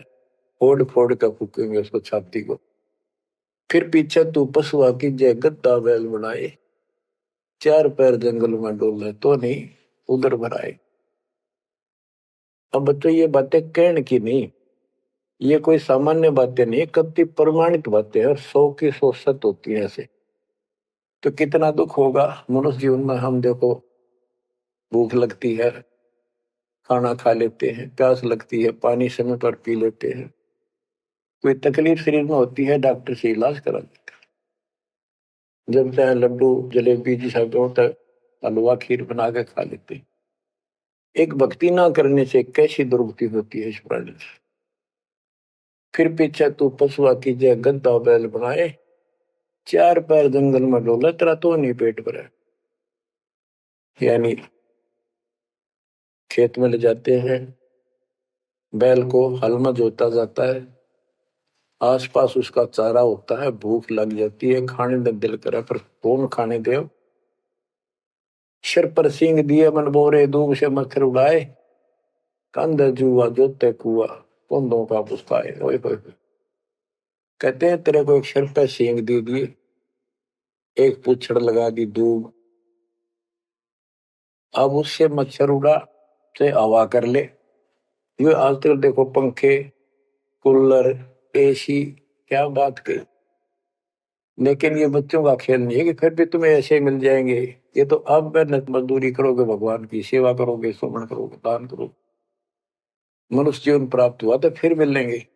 फोड़ फोड़ कर फूकेंगे उसको, छाती को। फिर पीछे तू पशुआ की जय गद्दा बैल बनाए, चार पैर जंगल में डोले तो नहीं उधर भराए। अब बच्चों ये बातें कहने की नहीं, ये कोई सामान्य बातें नहीं, कति प्रमाणित बातें हैं और 100 की 100 सत्य होती है ऐसे। तो कितना दुख होगा मनुष्य जीवन में। हम देखो भूख लगती है खाना खा लेते हैं, प्यास लगती है पानी समय पर पी लेते हैं, कोई तकलीफ शरीर में होती है डॉक्टर से इलाज करा लेते हैं, जब चाहे लड्डू जलेबी जिस तक हलवा खीर बना के खा लेते हैं। एक भक्ति ना करने से कैसी दुर्गति होती है इस प्राणी से। फिर पीछे तू पशुआ की जय गद्दा बैल बनाए, चार पैर जंगल में डोला तेरा तो नहीं पेट भरा। यानी खेत में ले जाते हैं, बैल को हल में जोता जाता है, आसपास उसका चारा होता है, भूख लग जाती है, खाने में दिल करे पर कौन खाने दे। सिर पर सींग दिए मन बोरे दूब से मच्छर उड़ाए, कंध जुआ जोते कुआ कुंदों का पुस्ताए। ओए होए, कहते हैं तेरे को एक सिर पर सींग दे दिए, एक पूछड़ लगा दी दूब, अब उससे मच्छर उड़ा से हवा कर ले। ये आजकल देखो पंखे कूलर एसी, क्या बात कही। लेकिन ये बच्चों का खेल नहीं है कि फिर भी तुम्हें ऐसे मिल जाएंगे। ये तो अब मेहनत मजदूरी करोगे, भगवान की सेवा करोगे, सुमन करोगे, दान करोगे, मनुष्य जीवन प्राप्त हुआ तो फिर मिलेंगे।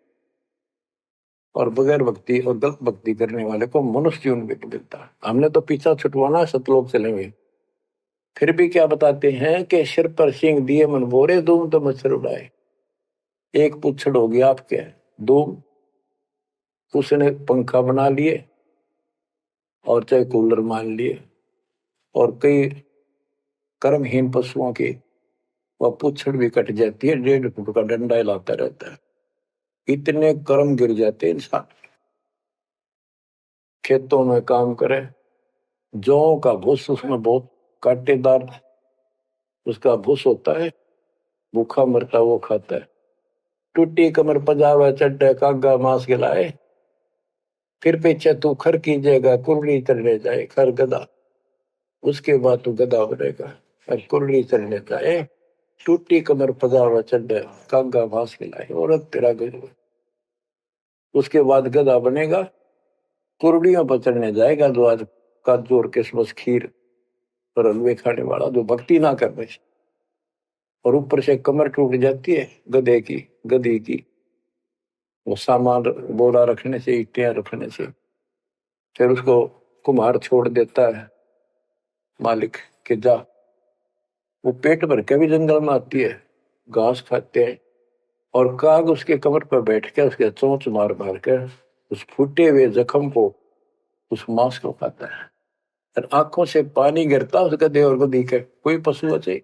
और बगैर भक्ति और गलत भक्ति करने वाले को मनुष्य जीवन भी नहीं मिलता। हमने तो पीछा छुटवाना, सतलोक चलेंगे। फिर भी क्या बताते हैं कि सिर पर सींग दिए मन बोरे दूम तो मच्छर उड़ाए। एक पुच्छड़ हो गया आपके दूम, उसने पंखा बना लिए और चाहे कूलर मान लिए, और कई कर्महीन पशुओं की वह पुच्छड़ भी कट जाती है, 1.5 फुट का डंडा हिलाता रहता है। इतने कर्म गिर जाते इंसान। खेतों में काम करे, जौ का भूस उसमें बहुत कांटेदार उसका भूस होता है, भूखा मरता वो खाता है। टूटी कमर पजावा चड्डे कागा मांस खिलाए, फिर पीछे तू खर कीजिएगा कुर्री चढ़ने जाए। खर गधा, उसके बाद तू गधा बनेगा और कुर्री चढ़ने जाए। टूटी कमर पजावा चड्डे कागा मांस खिलाए, औरत तेरा गधा। उसके बाद गधा बनेगा, कुर्डियों पर चढ़ने जाएगा, जो आज काजू और किशमिश खीर और हलवे खाने वाला, जो भक्ति ना करने से। और ऊपर से कमर टूट जाती है गधे की गधी की, वो सामान बोरा रखने से, ईटियां रखने से। फिर उसको कुम्हार छोड़ देता है मालिक के जा। वो पेट भर के भी जंगल में आती है, घास खाते हैं, और काग उसके कमर पर बैठ के उसके चोंच मार मार कर उस फूटे हुए जख्म को, उस मांस को खाता है। और आंखों से पानी गिरता उस गधे और गधी के। कोई पशु बचे,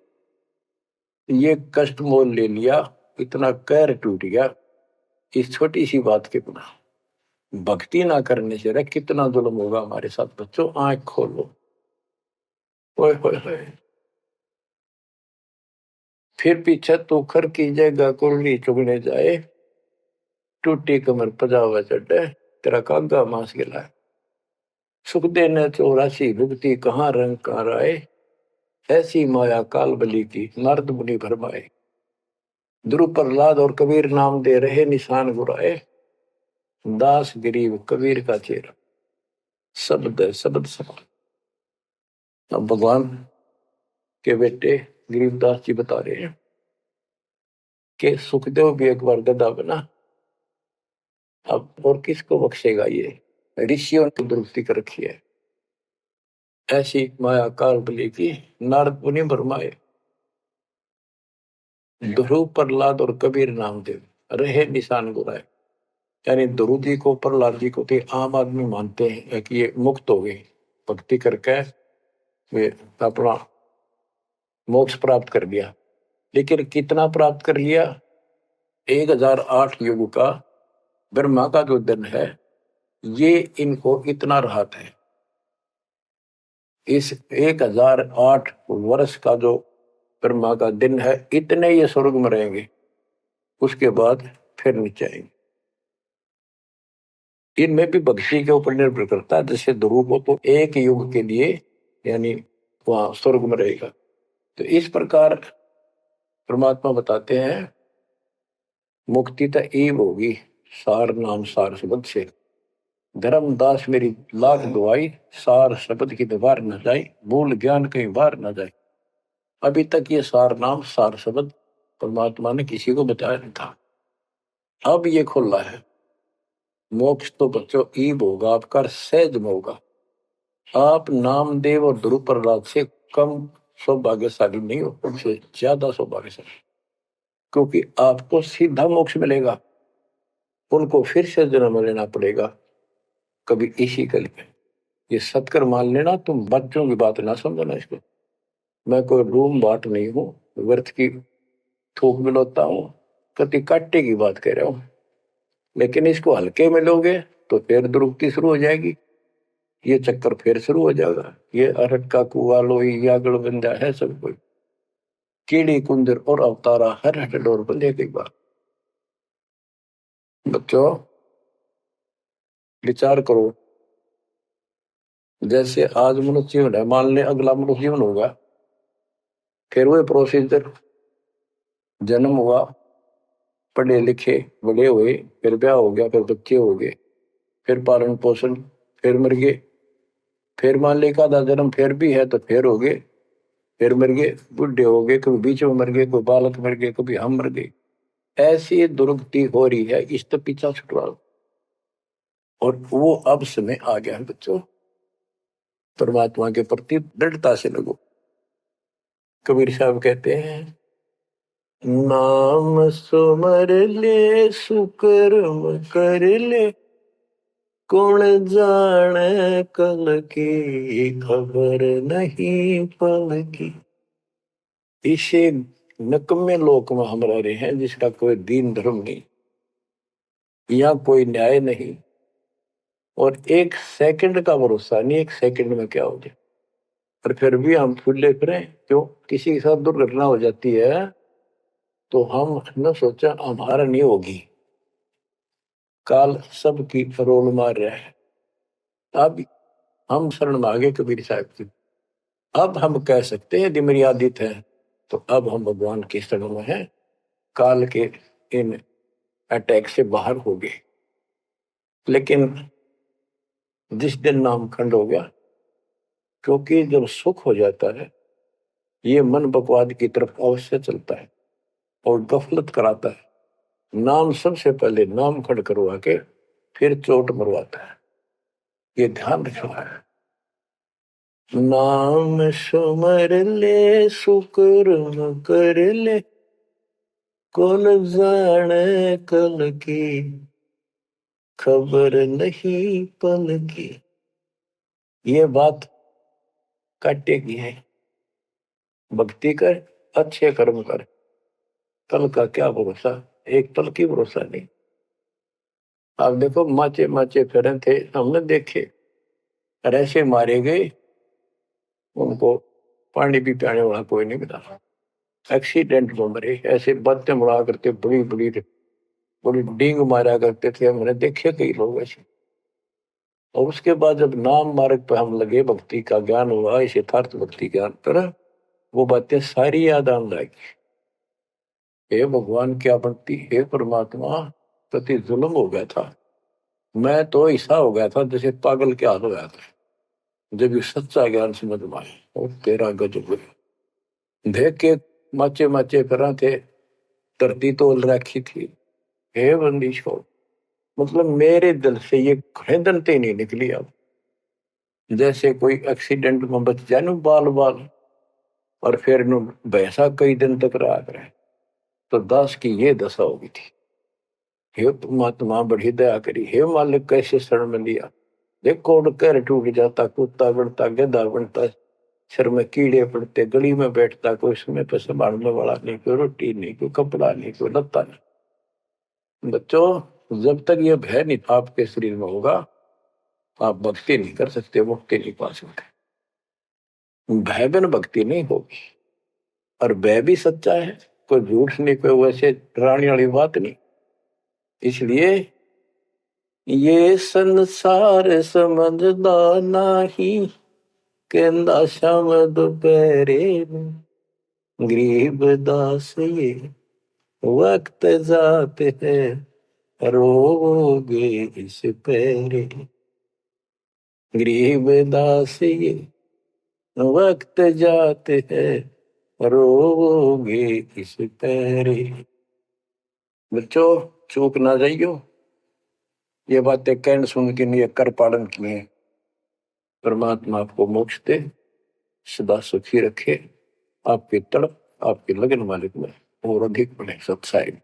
ये कष्ट मोल ले लिया, इतना कहर टूट गया इस छोटी सी बात के बिना। भक्ति ना करने से कितना जुल्म होगा हमारे साथ। बच्चों आंख खोलो। ओए होए होए। फिर पीछे तो खर कीजिएगा कुर्ली चुगने जाए, टूटी कमर पजावा चढ़े तेरा कागा मांस गिलाए। सुख देने 84 भुगती कहाँ रंग कहाँ राय, ऐसी माया काल बली की नारद मुनि भरमाए। ध्रुव प्रहलाद और कबीर नाम दे रहे निशान गुराए, दास गरीब कबीर का चेहरा शब्द है शब्द समान। अब भगवान के बेटे गरीबदास जी बता रहे हैं कि सुखदेव भी एक बार गधा बना, अब और किसको बख्शेगा। ये ऋषियों ने दुरुक्ति कर रखी है, ऐसी माया काल बली की नारद मुनि भरमाए। ध्रुव प्रहलाद और कबीर नामदेव रहे निशान गुराए। यानी ध्रुव जी को प्रहलाद जी को तो आम आदमी मानते हैं कि ये मुक्त हो गए, भक्ति करके वे अपना मोक्ष प्राप्त कर लिया। लेकिन कितना प्राप्त कर लिया? 1008 युग का ब्रह्मा का जो दिन है, ये इनको इतना राहत है। इस 1008 वर्ष का जो ब्रह्मा का दिन है, इतने ये स्वर्ग में रहेंगे, उसके बाद फिर नीचे आएंगे। इनमें भी भक्ति के ऊपर निर्भर करता है। जैसे ध्रुव को तो एक युग के लिए यानी वहां स्वर्ग में रहेगा। तो इस प्रकार परमात्मा बताते हैं मुक्ति तो ईव होगी सार नाम सार शब्द से। धर्मदास मेरी लाख दुआई, सार शब्द की दीवार न जाए, मूल ज्ञान कहीं बाहर न जाए। अभी तक ये सार नाम सार शब्द परमात्मा ने किसी को बताया नहीं था, अब ये खुला है। मोक्ष तो बच्चों ईब होगा आपका, सहज में होगा। आप नामदेव और ध्रुव प्रहलाद से कम सौभाग्यशाली नहीं हो, उनसे ज्यादा सौभाग्यशाली, क्योंकि आपको सीधा मोक्ष मिलेगा। उनको फिर से जन्म लेना पड़ेगा कभी इसी कल में। ये सत्कर मान लेना, तुम बच्चों की बात ना समझना इसको। मैं कोई रूम बाट नहीं हूं, व्यर्थ की थूक मिलोता हूं, कति काटे की बात कह रहा हूं। लेकिन इसको हल्के में लोगे तो फिर दुरुक्ति शुरू हो जाएगी, ये चक्कर फिर शुरू हो जाएगा। ये अरट का कुआ लोई यागड़ बंदा है सब कोई, कीड़ी कुंदर और अवतारा हर हट डोर बंदे की बात। बच्चों विचार करो, जैसे आज मनुष्य जीवन है, मान ले अगला मनुष्य जीवन होगा, फिर वही प्रोसीजर, जन्म हुआ, पढ़े लिखे बड़े हुए, फिर ब्याह हो गया, फिर बच्चे हो गए, फिर पालन पोषण, फिर मर गए, फिर मान ले का जन्म फिर भी है तो फिर हो गए, फिर मर गए, बुढ़े हो गए, कभी बीच में मर गए, कोई बालक मर गए, कभी हम मर गए। ऐसी दुर्गति हो रही है, इस तो पीछा छुटवाओ। और वो अब समय आ गया है बच्चों, परमात्मा के प्रति दृढ़ता से लगो। कबीर साहब कहते हैं, नाम सुमर ले सुकर्म कर ले, कौन जाने कल की खबर नहीं पल की। इसे नकम्मे लोक में हम रह रहे हैं, जिसका कोई दीन धर्म नहीं, यहाँ कोई न्याय नहीं, और एक सेकंड का भरोसा नहीं, एक सेकंड में क्या हो जाए। और फिर भी हम फूले फिरें, क्यों? किसी के साथ दुर्घटना हो जाती है तो हम न सोचा हमारा नहीं होगी, काल सबकी रोल मार रहा है। अब हम शरण मांगे कबीर साहब की, अब हम कह सकते हैं यदि मेरी आदित है तो अब हम भगवान की शरण में हैं, काल के इन अटैक से बाहर हो गए। लेकिन जिस दिन नाम खंड हो गया, क्योंकि जब सुख हो जाता है ये मन बकवाद की तरफ अवश्य चलता है और गफलत कराता है। नाम सबसे पहले नाम खंड करवा के फिर चोट मरवाता है, ये ध्यान रखना है। नाम सुमर ले सुकर्म कर ले, कौन जाने कल की खबर नहीं पल की। ये बात काटेगी है, भक्ति कर, अच्छे कर्म कर, कल का क्या भरोसा, एक पल की भरोसा नहीं। आप देखो माचे माचे फिरे थे, हमने देखे, और ऐसे मारे गए, उनको पानी भी पियाने वाला कोई नहीं मिला, एक्सीडेंट में मरे। ऐसे बातें मुड़ा करते, बड़ी बड़ी बड़ी डींग मारा करते थे, हमने देखे कई लोग ऐसे। और उसके बाद जब नाम मार्ग पे हम लगे, भक्ति का ज्ञान हुआ, इस यथार्थ भक्ति ज्ञान पर, वो बातें सारी याद आने लगी। हे भगवान क्या बनती, हे परमात्मा, प्रति जुल्म हो गया था। मैं तो ऐसा हो गया था जैसे पागल के हाल हो गया था, जब ये सच्चा ज्ञान समझ में आए। और तेरा गजब देख के माचे माचे करा थे, धरती तोल रखी थी। हे बंदिश हो, मतलब मेरे दिल से ये खरीदनते नहीं निकली। अब जैसे कोई एक्सीडेंट में बच जाए न बाल बाल, और फिर नु भैंसा कई दिन तक रहा करे, तो दास की ये दशा होगी थी। हे परमात्मा बड़ी दया करी, हे मालिक कैसे शरण में लिया। देखो कर टूट जाता, कुत्ता बनता, गधा बनता, सिर में कीड़े पड़ते, गली में बैठता, कोई समय पर संभालने वाला नहीं, कोई रोटी नहीं, कोई कपड़ा नहीं, कोई लत्ता नहीं। बच्चों, जब तक ये भय नहीं आपके शरीर में होगा, आप भक्ति नहीं कर सकते, मुक्ति नहीं पा सकते। भय बिन भक्ति नहीं होगी। और भय भी सच्चा है, कोई झूठ नहीं, कोई वैसे डराने वाली बात नहीं। इसलिए ये संसार समझदा नहीं, कहंदा शाम दोपहरे गरीब दास ये वक्त जाते है, रोगे इस पैरे। गरीब दास ये वक्त जाते हैं, रोगे इस पैरे। बच्चों, चूक ना जाइयो, ये बातें कहन सुन के नहीं, कर पालन किए। परमात्मा आपको मोक्ष दे, सदा सुखी रखे, आपकी तड़प, आपके लगन मालिक में और अधिक बने सत्साई।